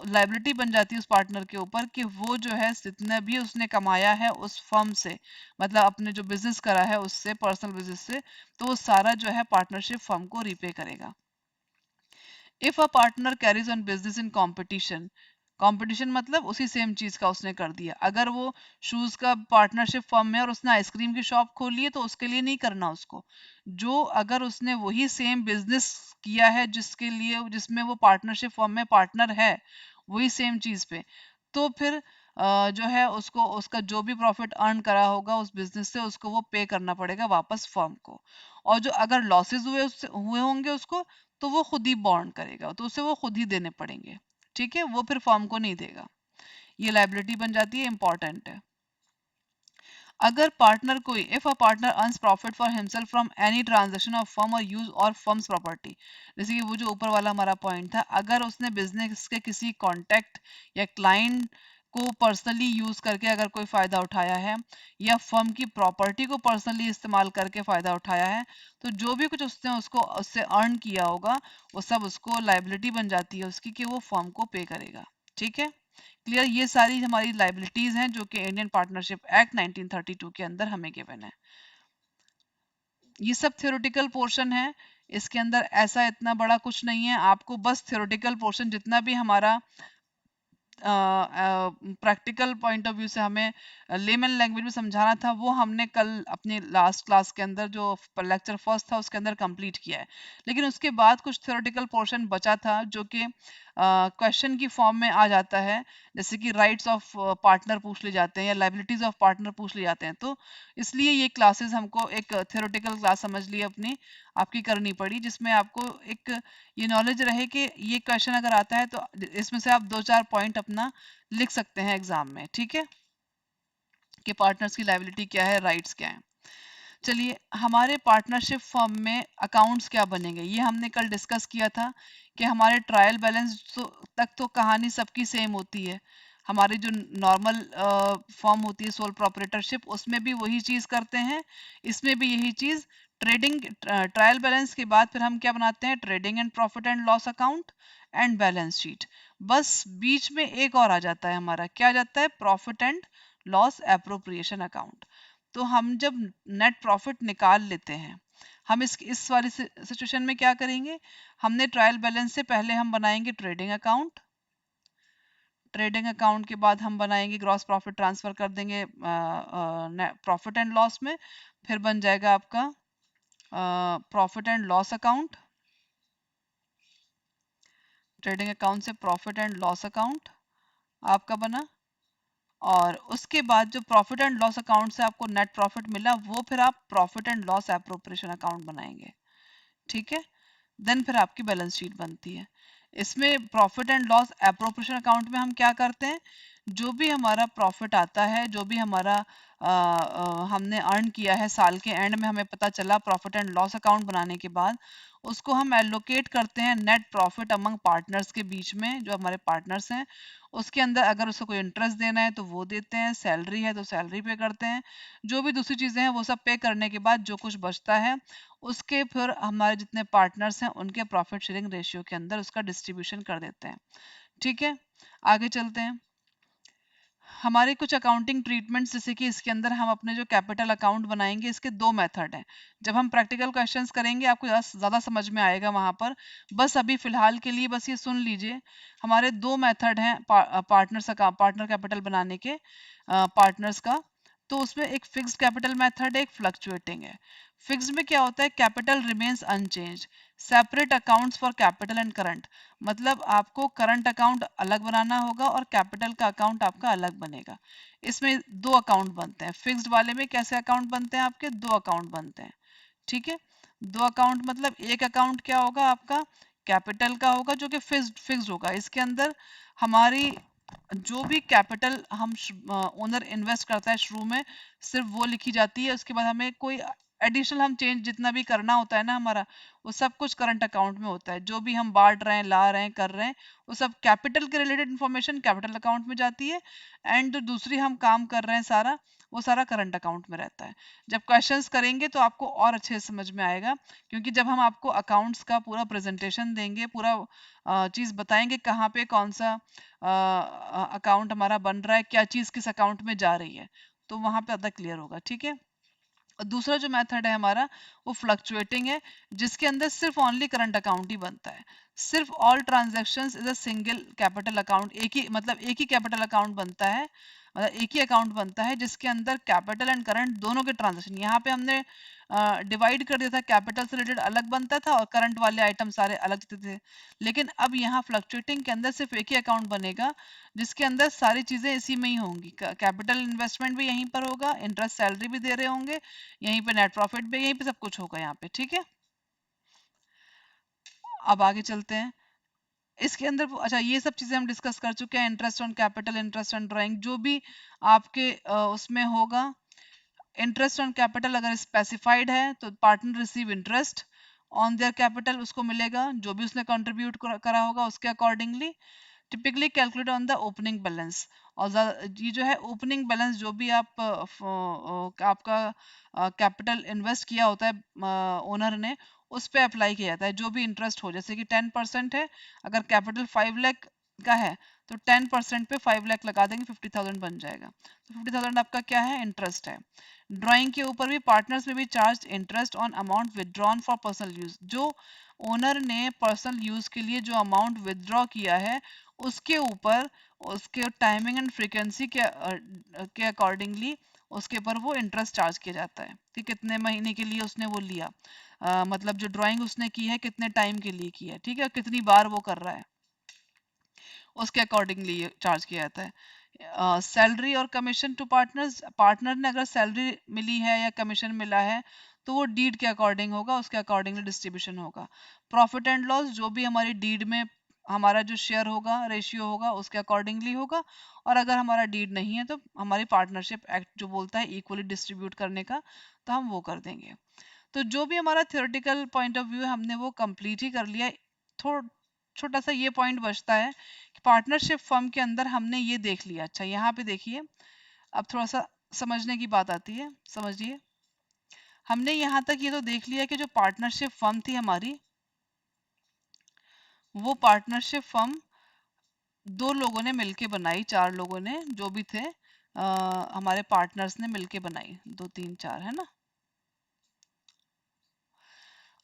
लाइबिलिटी बन जाती है उस पार्टनर के ऊपर कि वो जो है जितना भी उसने कमाया है उस फर्म से, मतलब अपने जो बिजनेस करा है उससे, पर्सनल बिजनेस से, तो वो सारा जो है पार्टनरशिप फर्म को रीपे करेगा। If a partner carries on business in competition, competition मतलब उसी सेम चीज का उसने कर दिया। अगर वो शूज का पार्टनरशिप फर्म में और उसने आइसक्रीम की शॉप खोली है तो उसके लिए नहीं करना उसको। जो अगर उसने वही सेम बिजनेस किया है जिसके लिए जिसमें वो पार्टनरशिप फर्म में पार्टनर है, वही सेम चीज पे, तो फिर जो है उसको उसका जो भी प्रॉफिट अर्न करा होगा उस बिजनेस से उसको वो पे करना पड़ेगा वापस फर्म को। और जो अगर लॉसेस हुए होंगे उसको, तो वो खुद ही बॉन्ड करेगा, तो उसे वो खुद ही देने पड़ेंगे। ठीक है, वो फिर फर्म को नहीं देगा। ये लाइबिलिटी बन जाती है, इंपॉर्टेंट है। अगर पार्टनर कोई if a partner earns profit for himself from any transaction of firm और यूज और फर्म्स प्रॉपर्टी, जैसे कि वो जो ऊपर वाला हमारा पॉइंट था, अगर उसने बिजनेस के किसी कॉन्टैक्ट या क्लाइंट को पर्सनली यूज करके अगर कोई फायदा उठाया है या फर्म की प्रॉपर्टी को पर्सनली इस्तेमाल करके फायदा उठाया है, तो जो भी कुछ उसने उसको उससे अर्न किया होगा वो सब उसको लाइबिलिटी बन जाती है उसकी कि वो फर्म को पे करेगा। ठीक है, क्लियर? ये सारी हमारी लाइबिलिटीज हैं जो कि इंडियन पार्टनरशिप एक्ट 1932 के अंदर हमें गिवन है। ये सब थ्योरेटिकल पोर्शन है, इसके अंदर ऐसा इतना बड़ा कुछ नहीं है। आपको बस थ्योरेटिकल पोर्शन जितना भी हमारा प्रैक्टिकल पॉइंट ऑफ व्यू से हमें लेमन लैंग्वेज में समझाना था, वो हमने कल अपनी लास्ट क्लास के अंदर जो लेक्चर फर्स्ट था उसके अंदर कंप्लीट किया है। लेकिन उसके बाद कुछ थ्योरेटिकल पोर्शन बचा था जो कि क्वेश्चन की फॉर्म में आ जाता है, जैसे कि राइट्स ऑफ पार्टनर पूछ ले जाते हैं या लाइबिलिटीज ऑफ पार्टनर पूछ ले जाते हैं। तो इसलिए ये क्लासेस हमको एक थ्योरेटिकल क्लास समझ ली अपनी आपकी करनी पड़ी, जिसमें आपको एक ये नॉलेज रहे कि ये क्वेश्चन अगर आता है तो इसमें से आप 2-4 पॉइंट अपना लिख सकते हैं एग्जाम में। ठीक है, कि पार्टनर्स की लायबिलिटी क्या है, राइट्स क्या है। चलिए, हमारे पार्टनरशिप फर्म में अकाउंट्स क्या बनेंगे, ये हमने कल डिस्कस किया था कि हमारे ट्रायल बैलेंस तक तो कहानी सबकी सेम होती है। हमारी जो नॉर्मल फॉर्म होती है सोल प्रोप्राइटरशिप, उसमें भी वही चीज करते हैं, इसमें भी यही चीज। ट्रेडिंग ट्रायल बैलेंस के बाद फिर हम क्या बनाते हैं, trading and profit and loss account and balance sheet. बस बीच में एक और आ जाता है हमारा, क्या आ जाता है, profit and loss appropriation account. तो हम जब नेट प्रॉफिट निकाल लेते हैं, हम इस वाली सिचुएशन में क्या करेंगे, हमने ट्रायल बैलेंस से पहले हम बनाएंगे ट्रेडिंग अकाउंट, ट्रेडिंग अकाउंट के बाद हम बनाएंगे ग्रॉस प्रॉफिट ट्रांसफर कर देंगे प्रॉफिट एंड लॉस में, फिर बन जाएगा आपका profit and loss account, trading account से प्रॉफिट एंड लॉस अकाउंट आपका बना। और उसके बाद जो प्रॉफिट एंड लॉस अकाउंट से आपको नेट प्रॉफिट मिला, वो फिर आप profit and loss appropriation account बनाएंगे। ठीक है, देन फिर आपकी बैलेंस शीट बनती है। इसमें profit and loss appropriation account में हम क्या करते हैं, जो भी हमारा प्रॉफिट आता है, जो भी हमारा हमने अर्न किया है साल के एंड में, हमें पता चला प्रॉफिट एंड लॉस अकाउंट बनाने के बाद, उसको हम एलोकेट करते हैं नेट प्रॉफिट अमंग पार्टनर्स के बीच में, जो हमारे पार्टनर्स हैं। उसके अंदर अगर उसको कोई इंटरेस्ट देना है तो वो देते हैं, सैलरी है तो सैलरी पे करते हैं, जो भी दूसरी चीजें हैं वो सब पे करने के बाद जो कुछ बचता है उसके फिर हमारे जितने पार्टनर्स हैं उनके प्रॉफिट शेयरिंग रेशियो के अंदर उसका डिस्ट्रीब्यूशन कर देते हैं। ठीक है, आगे चलते हैं। हमारे कुछ अकाउंटिंग ट्रीटमेंट्स, जैसे कि इसके अंदर हम अपने जो कैपिटल अकाउंट बनाएंगे, इसके दो मेथड हैं। जब हम प्रैक्टिकल क्वेश्चंस करेंगे आपको ज़्यादा समझ में आएगा वहां पर, बस अभी फिलहाल के लिए बस ये सुन लीजिए। हमारे दो मेथड हैं पार्टनर कैपिटल बनाने के, पार्टनर्स का। तो उसमें एक फिक्स्ड कैपिटल मेथड है, एक फ्लक्चुएटिंग है। फिक्स्ड में क्या होता है, capital remains unchanged, separate accounts for capital and current, मतलब आपको करंट अकाउंट अलग बनाना होगा और कैपिटल का अकाउंट आपका अलग बनेगा। इसमें दो अकाउंट बनते हैं। फिक्स्ड वाले में कैसे अकाउंट बनते हैं, आपके दो अकाउंट बनते हैं, ठीक है। दो अकाउंट मतलब एक अकाउंट क्या होगा आपका, कैपिटल का होगा जो कि फिक्स्ड होगा। इसके अंदर हमारी जो भी कैपिटल हम ओनर इन्वेस्ट करता है शुरू में, सिर्फ वो लिखी जाती है। उसके बाद हमें कोई एडिशनल हम चेंज जितना भी करना होता है ना हमारा, वो सब कुछ करंट अकाउंट में होता है। जो भी हम बांट रहे हैं, ला रहे हैं, कर रहे हैं, वो सब कैपिटल के रिलेटेड इंफॉर्मेशन कैपिटल अकाउंट में जाती है। एंड जो दूसरी हम काम कर रहे हैं सारा, वो सारा करंट अकाउंट में रहता है। जब क्वेश्चंस करेंगे तो आपको और अच्छे से समझ में आएगा, क्योंकि जब हम आपको अकाउंट्स का पूरा प्रेजेंटेशन देंगे, पूरा चीज बताएंगे कहाँ पे कौन सा अकाउंट हमारा बन रहा है, क्या चीज किस अकाउंट में जा रही है, तो वहां पे ज्यादा क्लियर होगा, ठीक है। और दूसरा जो मेथड है हमारा, वो फ्लक्चुएटिंग है, जिसके अंदर सिर्फ ओनली करंट अकाउंट ही बनता है। सिर्फ all transactions is a single capital account, एक ही मतलब एक ही कैपिटल अकाउंट बनता है, मतलब एक ही अकाउंट बनता है जिसके अंदर कैपिटल एंड करंट दोनों के ट्रांजैक्शन, यहाँ पे हमने डिवाइड कर दिया था, कैपिटल से रिलेटेड अलग बनता था और करंट वाले आइटम सारे अलग थे। लेकिन अब यहाँ फ्लक्चुएटिंग के अंदर सिर्फ एक ही अकाउंट बनेगा, जिसके अंदर सारी चीजें इसी में ही होंगी। कैपिटल इन्वेस्टमेंट भी यहीं पर होगा, इंटरेस्ट सैलरी भी दे रहे होंगे यहीं पे, नेट प्रॉफिट भी यहीं पे, सब कुछ होगा यहाँ पे, ठीक है। अब आगे चलते हैं। इसके अंदर अच्छा, ये सब चीजें हम डिस्कस कर चुके हैं, interest on capital, interest on drawing, जो भी आपके उसमें होगा। इंटरेस्ट ऑन कैपिटल अगर स्पेसिफाइड है तो partner receive interest on their capital, उसको मिलेगा जो भी उसने कंट्रीब्यूट करा होगा उसके accordingly. Typically calculate on the opening balance, और ये जो है ओपनिंग बैलेंस, जो भी आप आपका कैपिटल इन्वेस्ट किया होता है ओनर ने, उस पे अप्लाई किया जाता है जो भी इंटरेस्ट हो। जैसे कि 10% है, अगर कैपिटल 5 लाख का है तो 10% पे 5 लाख लगा देंगे, 50,000 बन जाएगा। तो 50,000 आपका क्या है, इंटरेस्ट है। ड्राइंग के ऊपर भी पार्टनर्स में भी charge interest on amount withdrawn for personal use, जो ओनर ने पर्सनल यूज के लिए जो अमाउंट विदड्रॉ किया है उसके ऊपर, उसके टाइमिंग एंड फ्रीक्वेंसी के अकॉर्डिंगली उसके ऊपर वो इंटरेस्ट चार्ज किया जाता है कि कितने महीने के लिए उसने वो लिया, मतलब जो ड्राइंग उसने की है कितने टाइम के लिए की है, ठीक है, कितनी बार वो कर रहा है, उसके अकॉर्डिंगली चार्ज किया जाता है। सैलरी और कमीशन टू पार्टनर्स, पार्टनर ने अगर सैलरी मिली है या कमीशन मिला है तो वो डीड के अकॉर्डिंग होगा, उसके अकॉर्डिंगली डिस्ट्रीब्यूशन होगा। प्रॉफिट एंड लॉस, जो भी हमारी डीड में हमारा जो शेयर होगा, रेशियो होगा, उसके अकॉर्डिंगली होगा। और अगर हमारा डीड नहीं है तो हमारी पार्टनरशिप एक्ट जो बोलता है इक्वली डिस्ट्रीब्यूट करने का, तो हम वो कर देंगे। तो जो भी हमारा थियोरेटिकल पॉइंट ऑफ व्यू है हमने वो कंप्लीट ही कर लिया। थोड़ा छोटा सा ये पॉइंट बचता है कि पार्टनरशिप फर्म के अंदर हमने ये देख लिया। अच्छा यहाँ पे देखिए, अब थोड़ा सा समझने की बात आती है, समझिए। हमने यहाँ तक ये तो देख लिया कि जो पार्टनरशिप फर्म थी हमारी, वो पार्टनरशिप फर्म दो लोगों ने मिलके बनाई, चार लोगों ने जो भी थे, हमारे पार्टनर्स ने मिलके बनाई, 2 3 4 है ना।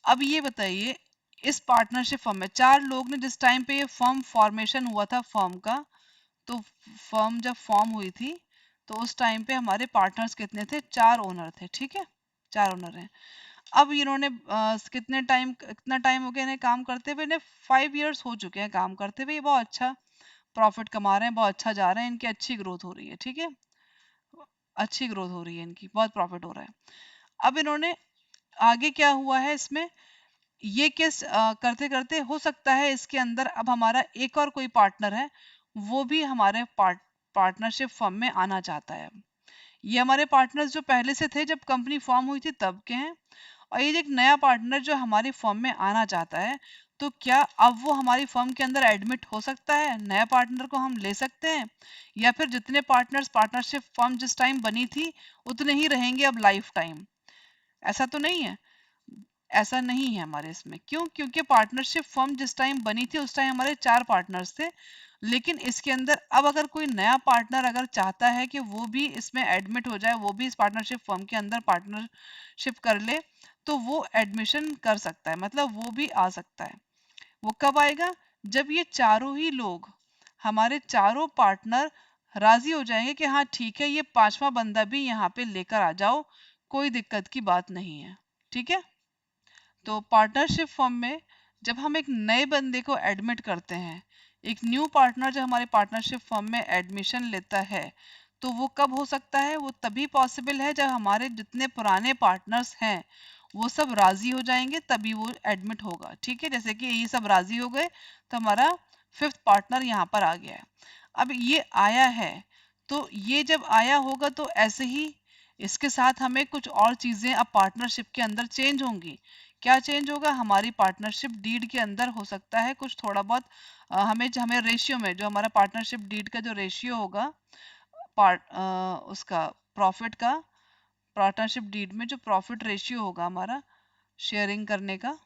अब ये बताइए, इस पार्टनरशिप फर्म में चार लोग ने, जिस टाइम पे ये फर्म फॉर्मेशन हुआ था फर्म का, तो फर्म जब फॉर्म हुई थी तो उस टाइम पे हमारे पार्टनर्स कितने थे, चार ओनर थे, ठीक है, चार ओनर हैं। अब इन्होंने कितना टाइम हो गया इन्हें काम करते हुए, इन्हें 5 इयर्स हो चुके हैं काम करते हुए, ये बहुत अच्छा प्रॉफिट कमा रहे हैं, बहुत अच्छा जा रहे हैं, इनकी अच्छी ग्रोथ हो रही है, ठीक है, अच्छी ग्रोथ हो रही है इनकी, बहुत प्रॉफिट हो रहा है। अब इन्होंने आगे क्या हुआ है इसमें, ये केस करते करते हो सकता है इसके अंदर अब हमारा एक और कोई पार्टनर है, वो भी हमारे पार्टनरशिप फर्म में आना चाहता है। ये हमारे पार्टनर्स जो पहले से थे जब कंपनी फॉर्म हुई थी तब के हैं, और ये एक नया पार्टनर जो हमारी फर्म में आना चाहता है, तो क्या अब वो हमारी फर्म के अंदर एडमिट हो सकता है, नया पार्टनर को हम ले सकते हैं, या फिर जितने पार्टनर्स पार्टनरशिप फर्म जिस टाइम बनी थी उतने ही रहेंगे अब लाइफ टाइम, ऐसा तो नहीं है। ऐसा नहीं है हमारे इसमें, क्यों, क्योंकि पार्टनरशिप फर्म जिस टाइम बनी थी उस टाइम हमारे चार पार्टनर्स थे। लेकिन इसके अंदर अब अगर कोई नया पार्टनर अगर चाहता है कि वो भी इसमें एडमिट हो जाए, वो भी इस पार्टनरशिप फर्म के अंदर पार्टनरशिप कर ले, तो वो एडमिशन कर सकता है, मतलब वो भी आ सकता है। वो कब आएगा, जब ये चारों ही लोग, हमारे चारों पार्टनर राजी हो जाएंगे कि हाँ ठीक है, ये पांचवा बंदा भी यहाँ पे लेकर आ जाओ, कोई दिक्कत की बात नहीं है। ठीक है। तो पार्टनरशिप फर्म में जब हम एक नए बंदे को एडमिट करते हैं, एक न्यू पार्टनर जब हमारे पार्टनरशिप फर्म में एडमिशन लेता है, तो वो कब हो सकता है? वो तभी पॉसिबल है जब हमारे जितने पुराने पार्टनर्स हैं वो सब राजी हो जाएंगे, तभी वो एडमिट होगा। ठीक है। जैसे कि ये सब राजी हो गए तो हमारा फिफ्थ पार्टनर यहाँ पर आ गया है। अब ये आया है, तो ये जब आया होगा तो ऐसे ही इसके साथ हमें कुछ और चीजें अब पार्टनरशिप के अंदर चेंज होंगी। क्या चेंज होगा? हमारी पार्टनरशिप डीड के अंदर हो सकता है कुछ थोड़ा बहुत हमें हमें रेशियो में, जो हमारा पार्टनरशिप डीड का जो रेशियो होगा उसका प्रॉफिट का, पार्टनरशिप डीड में जो प्रॉफिट रेशियो होगा हमारा शेयरिंग करने का,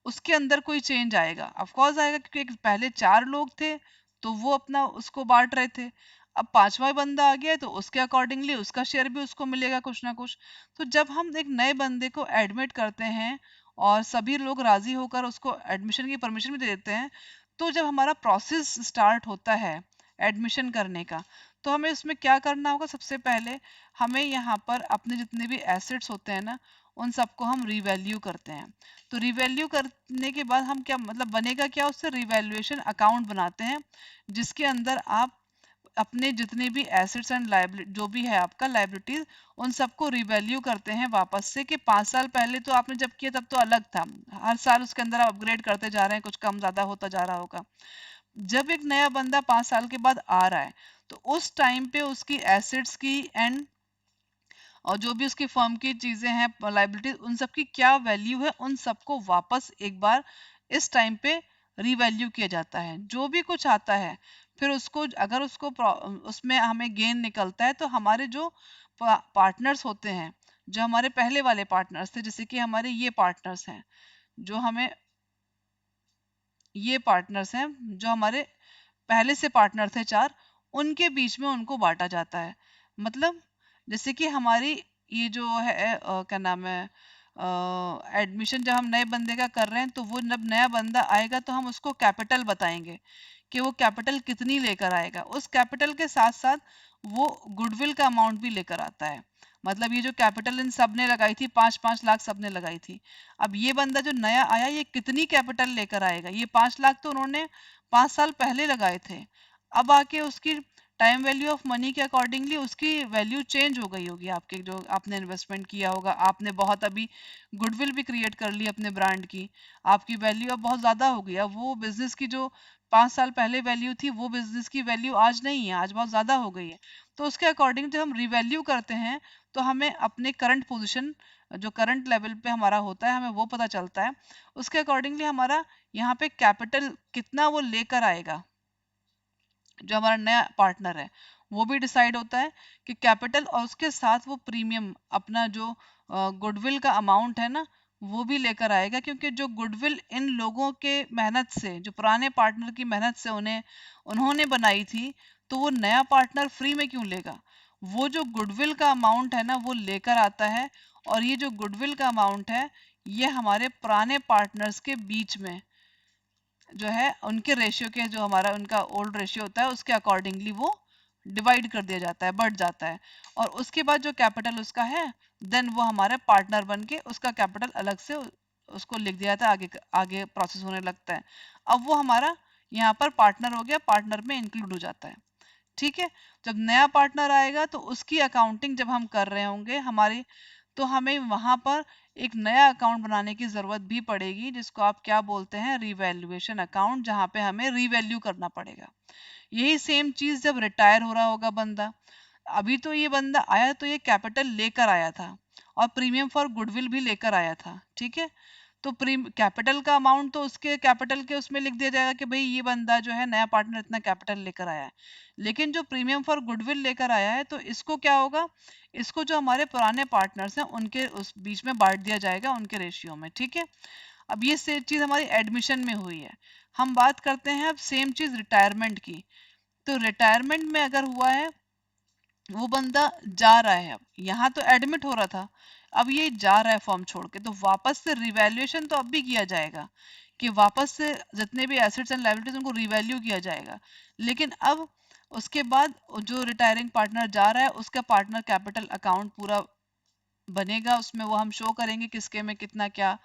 उसके अंदर कोई चेंज आएगा। ऑफ कोर्स आएगा, क्योंकि पहले चार लोग थे तो वो अपना उसको बांट रहे थे। अब पांचवा बंदा आ गया है तो उसके अकॉर्डिंगली उसका शेयर भी उसको मिलेगा कुछ ना कुछ। तो जब हम एक नए बंदे को एडमिट करते हैं और सभी लोग राजी होकर उसको एडमिशन की परमिशन भी दे देते हैं, तो जब हमारा प्रोसेस स्टार्ट होता है एडमिशन करने का, तो हमें उसमें क्या करना होगा? सबसे पहले हमें यहाँ पर अपने जितने भी एसेट्स होते हैं ना, उन सबको हम रिवैल्यू करते हैं। तो रिवैल्यू करने के बाद हम क्या मतलब बनेगा क्या? उससे रिवैल्यूएशन अकाउंट बनाते हैं, जिसके अंदर आप अपने जितने भी एसेट्स एंड लायबिलिटी जो भी है आपका लायबिलिटीज, उन सबको रिवैल्यू करते हैं वापस से। कि 5 साल पहले तो आपने जब किया तब तो अलग था, हर साल उसके अंदर आप अपग्रेड करते जा रहे हैं, कुछ कम ज्यादा होता जा रहा होगा। जब एक नया बंदा 5 साल के बाद आ रहा है, तो उस टाइम पे उसकी एसेट्स की एंड और जो भी उसकी फर्म की चीजें हैं लाइबिलिटीज, उन सब की क्या वैल्यू है, उन सबको वापस एक बार इस टाइम पे रीवैल्यू किया जाता है। जो भी कुछ आता है फिर उसको, अगर उसको उसमें हमें गेन निकलता है, तो हमारे जो पार्टनर्स होते हैं, जो हमारे पहले वाले पार्टनर्स थे, जैसे कि हमारे ये पार्टनर्स हैं, जो हमें ये पार्टनर्स हैं जो हमारे पहले से पार्टनर थे चार, उनके बीच में उनको बांटा जाता है। मतलब जैसे कि हमारी ये जो है क्या नाम है, एडमिशन जब हम नए बंदे का कर रहे हैं, तो वो जब नया बंदा आएगा तो हम उसको कैपिटल बताएंगे कि वो कैपिटल कितनी लेकर आएगा। उस कैपिटल के साथ साथ वो गुडविल का अमाउंट भी लेकर आता है। मतलब ये जो कैपिटल इन सब ने लगाई थी, 5-5 लाख सब ने लगाई थी, अब ये बंदा जो नया आया ये कितनी कैपिटल लेकर आएगा? ये 5 लाख तो उन्होंने 5 साल पहले लगाए थे। अब आके उसकी टाइम वैल्यू ऑफ मनी के अकॉर्डिंगली उसकी वैल्यू चेंज हो गई होगी। आपके जो आपने इन्वेस्टमेंट किया होगा, आपने बहुत अभी गुडविल भी क्रिएट कर ली अपने ब्रांड की, आपकी वैल्यू अब बहुत ज्यादा हो गई। अब वो बिजनेस की जो 5 साल पहले वैल्यू थी, वो बिजनेस की वैल्यू आज नहीं है, आज बहुत ज्यादा हो गई है। तो उसके अकॉर्डिंग जब हम रिवैल्यू करते हैं, तो हमें अपने करंट पोजिशन, जो करंट लेवल पे हमारा होता है, हमें वो पता चलता है। उसके अकॉर्डिंगली हमारा यहाँ पे कैपिटल कितना वो लेकर आएगा, जो हमारा नया पार्टनर है, वो भी डिसाइड होता है कि कैपिटल, और उसके साथ वो प्रीमियम अपना जो गुडविल का अमाउंट है ना, वो भी लेकर आएगा। क्योंकि जो गुडविल इन लोगों के मेहनत से, जो पुराने पार्टनर की मेहनत से उन्होंने बनाई थी, तो वो नया पार्टनर फ्री में क्यों लेगा? वो जो गुडविल का अमाउंट है ना, वो लेकर आता है। और ये जो गुडविल का अमाउंट है, ये हमारे पुराने पार्टनर्स के बीच में जो है उनके रेशियो के, जो हमारा उनका ओल्ड रेशियो होता है, उसके अकॉर्डिंगली वो डिवाइड कर दिया जाता है, बढ़ जाता है। और उसके बाद जो कैपिटल उसका है, देन वो हमारे पार्टनर बन के उसका कैपिटल अलग से उसको लिख दिया जाता है, आगे आगे प्रोसेस होने लगता है। अब वो हमारा यहाँ पर पार्टनर हो गया, पार्टनर में इंक्लूड हो जाता है। ठीक है। जब नया पार्टनर आएगा तो उसकी अकाउंटिंग जब हम कर रहे होंगे हमारी, तो हमें वहां पर एक नया अकाउंट बनाने की जरूरत भी पड़ेगी, जिसको आप क्या बोलते हैं? रिवैल्यूएशन अकाउंट, जहां पे हमें रिवैल्यू करना पड़ेगा। यही सेम चीज जब रिटायर हो रहा होगा बंदा, अभी तो ये बंदा आया तो ये कैपिटल लेकर आया था और प्रीमियम फॉर गुडविल भी लेकर आया था। ठीक है। तो कैपिटल का अमाउंट तो उसके कैपिटल के उसमें लिख दिया जाएगा कि भाई ये बंदा जो है नया पार्टनर इतना कैपिटल लेकर आया है। लेकिन जो प्रीमियम फॉर गुडविल लेकर आया है, तो इसको क्या होगा? इसको जो हमारे पुराने पार्टनर्स हैं उनके उस बीच में बांट दिया जाएगा, उनके रेशियो में। ठीक है। अब ये से चीज हमारी एडमिशन में हुई है। हम बात करते हैं अब सेम चीज रिटायरमेंट की। तो रिटायरमेंट में अगर हुआ है, वो बंदा जा रहा है, अब यहाँ तो एडमिट हो रहा था, अब ये जा रहा है फॉर्म छोड़ के, तो वापस से रिवैल्यूएशन तो अब भी किया जाएगा कि वापस से जितने भी एसेट्स एंड लायबिलिटीज उनको रिवैल्यू किया जाएगा। लेकिन अब उसके बाद जो रिटायरिंग पार्टनर जा रहा है उसका पार्टनर कैपिटल अकाउंट पूरा बनेगा, उसमें वो हम शो करेंगे किसके में कितना क्या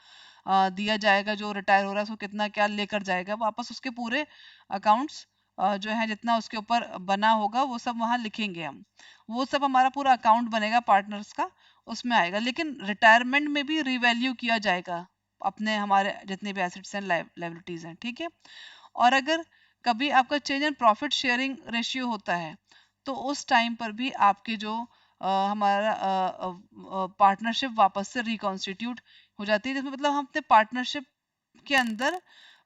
दिया जाएगा, जो रिटायर हो रहा है उसको कितना क्या लेकर जाएगा वापस, उसके पूरे अकाउंट्स जो है जितना उसके ऊपर बना होगा वो सब वहां लिखेंगे हम। वो सब हमारा पूरा अकाउंट बनेगा पार्टनर्स का, उसमें आएगा। लेकिन रिटायरमेंट में भी रिवैल्यू किया जाएगा अपने हमारे जितने भी एसेट्स हैं लाइबिलिटीज हैं, ठीक है। और अगर कभी आपका change in profit sharing ratio होता है तो उस टाइम पर भी आपके जो हमारा पार्टनरशिप वापस से रिकॉन्स्टिट्यूट हो जाती है, जिसमें मतलब हम अपने पार्टनरशिप के अंदर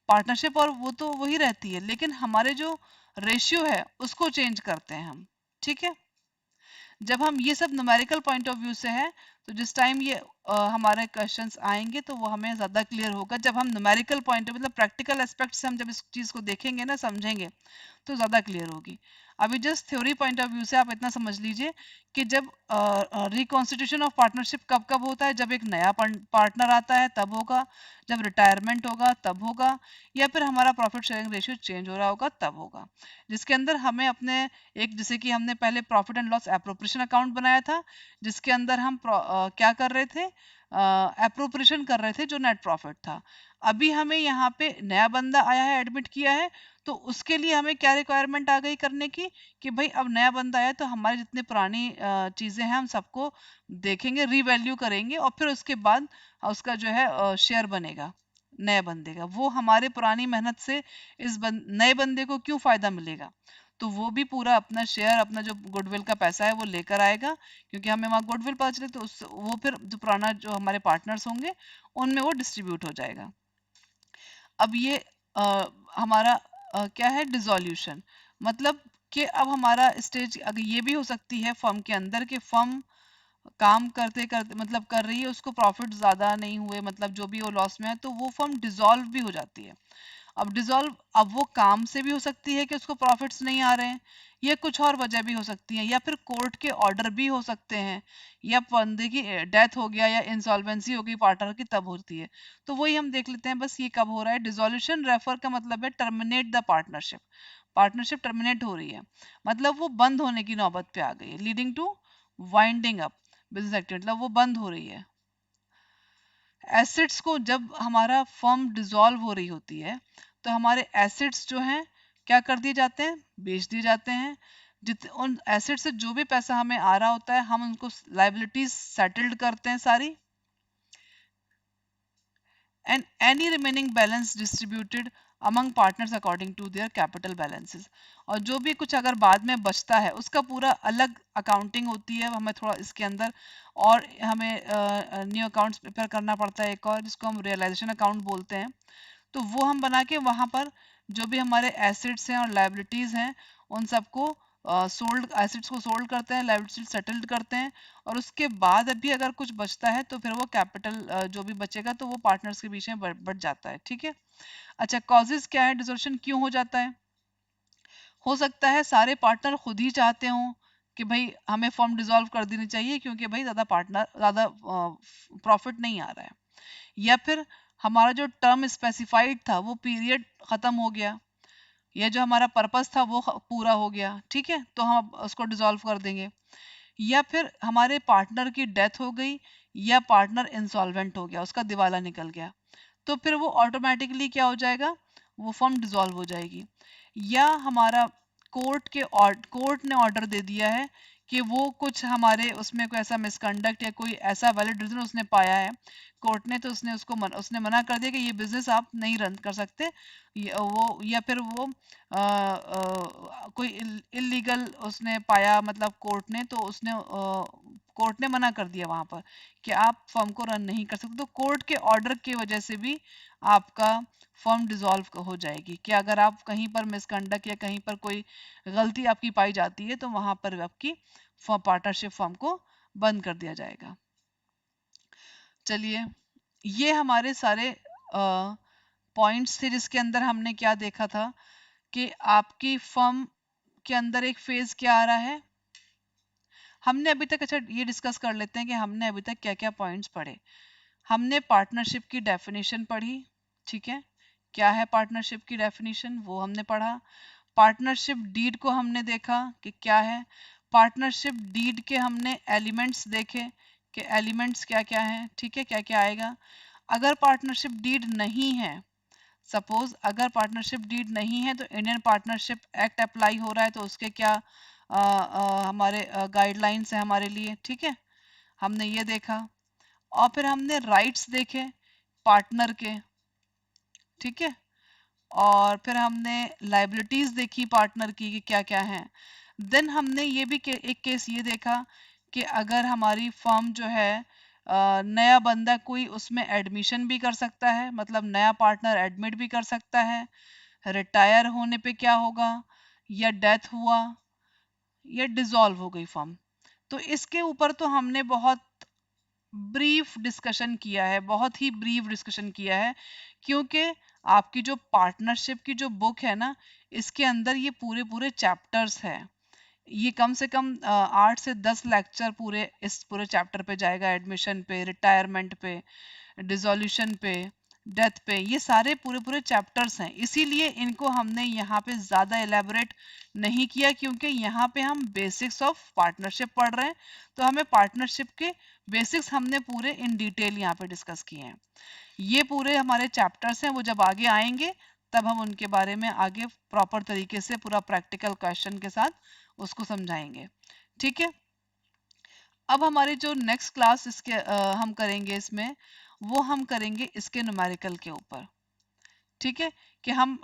पार्टनरशिप और वो तो वही रहती है, लेकिन हमारे जो रेशियो है उसको चेंज करते हैं हम, ठीक है। जब हम ये सब न्यूमेरिकल पॉइंट ऑफ व्यू से है तो जिस टाइम ये हमारे क्वेश्चंस आएंगे तो वो हमें ज़्यादा क्लियर होगा। जब हम न्यूमेरिकल पॉइंट मतलब प्रैक्टिकल एस्पेक्ट से हम जब इस चीज़ को देखेंगे ना, समझेंगे, तो ज़्यादा क्लियर होगी। अभी just theory point of view से आप इतना समझ लीजिए कि जब रिकॉन्स्टिट्यूशन ऑफ पार्टनरशिप कब कब होता है, जब एक नया पार्टनर आता है तब होगा, जब रिटायरमेंट होगा तब होगा, या फिर हमारा प्रॉफिट शेयरिंग रेशियो चेंज हो रहा होगा तब होगा। जिसके अंदर हमें अपने एक, जैसे कि हमने पहले profit and loss appropriation account बनाया था जिसके अंदर हम क्या कर रहे थे, एप्रोप्रिएशन कर रहे थे जो नेट प्रॉफिट था। अभी हमें यहाँ पे नया बंदा आया है, एडमिट किया है, तो उसके लिए हमें क्या रिक्वायरमेंट आ गई करने की कि भाई अब नया बंदा आया तो हमारी जितनी पुरानी चीजें हैं हम सबको देखेंगे, रीवैल्यू करेंगे, और फिर उसके बाद उसका जो है शेयर बनेगा नए बंदे का। वो हमारे पुरानी मेहनत से इस नए बंदे को क्यों फायदा मिलेगा, तो वो भी पूरा अपना शेयर, अपना जो गुडविल का पैसा है वो लेकर आएगा, क्योंकि हमें वहाँ गुडविल पता चले तो वो फिर जो पुराना जो हमारे पार्टनर्स होंगे उनमें वो डिस्ट्रीब्यूट हो जाएगा। अब ये हमारा क्या है, डिसोल्यूशन, मतलब कि अब हमारा स्टेज अगर ये भी हो सकती है फर्म के अंदर कि फर्म काम करते करते मतलब कर रही है, उसको प्रॉफिट ज्यादा नहीं हुए, मतलब जो भी वो लॉस में है, तो वो फर्म डिसॉल्व भी हो जाती है। अब डिसॉल्व, अब वो काम से भी हो सकती है कि उसको प्रॉफिट्स नहीं आ रहे हैं, या कुछ और वजह भी हो सकती है, या फिर कोर्ट के ऑर्डर भी हो सकते हैं, या बंदे की डेथ हो गया या इंसॉल्वेंसी हो गई पार्टनर की तब होती है। तो वही हम देख लेते हैं बस ये कब हो रहा है। डिसोल्यूशन रेफर का मतलब है terminate the partnership, partnership terminate हो रही है, मतलब वो बंद होने की नौबत पे आ गई है, leading two winding up business activity, मतलब वो बंद हो रही है। एसेट्स को जब हमारा फर्म डिसॉल्व हो रही होती है तो हमारे एसेट्स जो हैं क्या कर दिए जाते हैं, बेच दिए जाते हैं। उन एसेट से जो भी पैसा हमें आ रहा होता है हम उनको लाइबिलिटीज सेटल्ड करते हैं सारी, and any remaining balance distributed among partners according to their capital balances। और जो भी कुछ अगर बाद में बचता है उसका पूरा अलग अकाउंटिंग होती है, हमें थोड़ा इसके अंदर और हमें न्यू अकाउंट्स प्रिपेयर करना पड़ता है एक और, जिसको हम रियलाइजेशन अकाउंट बोलते हैं। तो वो हम बना के वहां पर जो भी हमारे एसेट्स हैं और लाइबिलिटीज हैं उन सबको सोल्ड, एसेट्स को सोल्ड करते हैं, लाइबिलिटीज सेटल्ड करते हैं, और उसके बाद अभी अगर कुछ बचता है तो फिर वो कैपिटल जो भी बचेगा तो वो पार्टनर्स के बीच में बढ़ जाता है, ठीक है। अच्छा, कॉजेज क्या है, डिसोल्यूशन क्यों हो जाता है? हो सकता है सारे पार्टनर खुद ही चाहते हों कि भाई हमें फर्म डिसॉल्व कर देनी चाहिए क्योंकि भाई ज्यादा प्रॉफिट नहीं आ रहा है, या फिर हमारा जो टर्म स्पेसिफाइड था वो पीरियड खत्म हो गया, या जो हमारा पर्पस था वो पूरा हो गया, ठीक है, तो हम उसको डिसॉल्व कर देंगे। या फिर हमारे पार्टनर की डेथ हो गई, या पार्टनर इंसॉल्वेंट हो गया, उसका दिवाला निकल गया, तो फिर वो ऑटोमेटिकली क्या हो जाएगा, वो फर्म डिसॉल्व हो जाएगी। या हमारा कोर्ट ने ऑर्डर दे दिया है कि वो कुछ हमारे उसमें कोई ऐसा मिसकंडक्ट या कोई ऐसा वैलिड रीजन उसने पाया है कोर्ट ने, तो उसने मना कर दिया कि ये बिजनेस आप नहीं रन कर सकते, वो या फिर वो कोई इलीगल उसने पाया, मतलब कोर्ट ने, तो कोर्ट ने मना कर दिया वहां पर कि आप फर्म को रन नहीं कर सकते, तो कोर्ट के ऑर्डर की वजह से भी आपका फर्म डिसॉल्व हो जाएगी। कि अगर आप कहीं पर मिसकंडक्ट या कहीं पर कोई गलती आपकी पाई जाती है तो वहां पर आपकी पार्टनरशिप फर्म को बंद कर दिया जाएगा। चलिए, ये हमारे सारे पॉइंट्स थे जिसके अंदर हमने क्या देखा था कि आपकी फर्म के अंदर एक फेज क्या आ रहा है। हमने अभी तक, अच्छा ये डिस्कस कर लेते हैं कि हमने अभी तक क्या क्या पॉइंट्स पढ़े। हमने पार्टनरशिप की डेफिनेशन पढ़ी, ठीक है, क्या है पार्टनरशिप की डेफिनेशन वो हमने पढ़ा। पार्टनरशिप डीड को हमने देखा कि क्या है। पार्टनरशिप डीड के हमने एलिमेंट्स देखे कि एलिमेंट्स क्या क्या हैं, ठीक है, क्या क्या आएगा। अगर पार्टनरशिप डीड नहीं है, सपोज अगर पार्टनरशिप डीड नहीं है तो इंडियन पार्टनरशिप एक्ट अप्लाई हो रहा है, तो उसके क्या हमारे गाइडलाइंस है हमारे लिए, ठीक है, हमने ये देखा। और फिर हमने राइट्स देखे पार्टनर के, ठीक है, और फिर हमने लाइबिलिटीज देखी पार्टनर की कि क्या क्या है। देन हमने ये भी एक केस ये देखा कि अगर हमारी फर्म जो है नया बंदा कोई उसमें एडमिशन भी कर सकता है, मतलब नया पार्टनर एडमिट भी कर सकता है, रिटायर होने पे क्या होगा, या डेथ हुआ, या डिसॉल्व हो गई फर्म। तो इसके ऊपर तो हमने बहुत ब्रीफ डिस्कशन किया है, बहुत ही ब्रीफ डिस्कशन किया है, क्योंकि आपकी जो पार्टनरशिप की जो बुक है ना, इसके अंदर ये पूरे पूरे चैप्टर्स हैं। ये कम से कम 8 से 10 लेक्चर पूरे इस पूरे चैप्टर पे जाएगा, एडमिशन पे, रिटायरमेंट पे, डिसोल्यूशन पे, डेथ पे, ये सारे पूरे पूरे चैप्टर्स हैं। इसीलिए इनको हमने यहाँ पे ज़्यादा एलेबोरेट नहीं किया, क्योंकि यहाँ पे हम बेसिक्स ऑफ पार्टनरशिप पढ़ रहे हैं, तो हमें पार्टनरशिप के बेसिक्स हमने पूरे इन डिटेल यहाँ पे डिस्कस किए हैं। ये पूरे हमारे चैप्टर्स हैं, वो जब आगे आएंगे तब हम उनके बारे में आगे प्रॉपर तरीके से पूरा प्रैक्टिकल क्वेश्चन के साथ उसको समझाएंगे, ठीक है। अब हमारी जो नेक्स्ट क्लास इसके हम करेंगे इसमें, वो हम करेंगे इसके न्यूमेरिकल के ऊपर, ठीक है, कि हम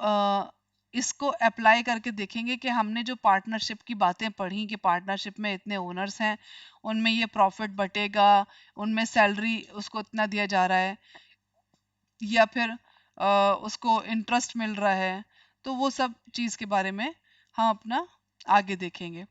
इसको अप्लाई करके देखेंगे कि हमने जो पार्टनरशिप की बातें पढ़ी कि पार्टनरशिप में इतने ओनर्स हैं, उनमें ये प्रॉफिट बटेगा, उनमें सैलरी उसको इतना दिया जा रहा है, या फिर उसको इंटरेस्ट मिल रहा है, तो वो सब चीज़ के बारे में हम अपना आगे देखेंगे।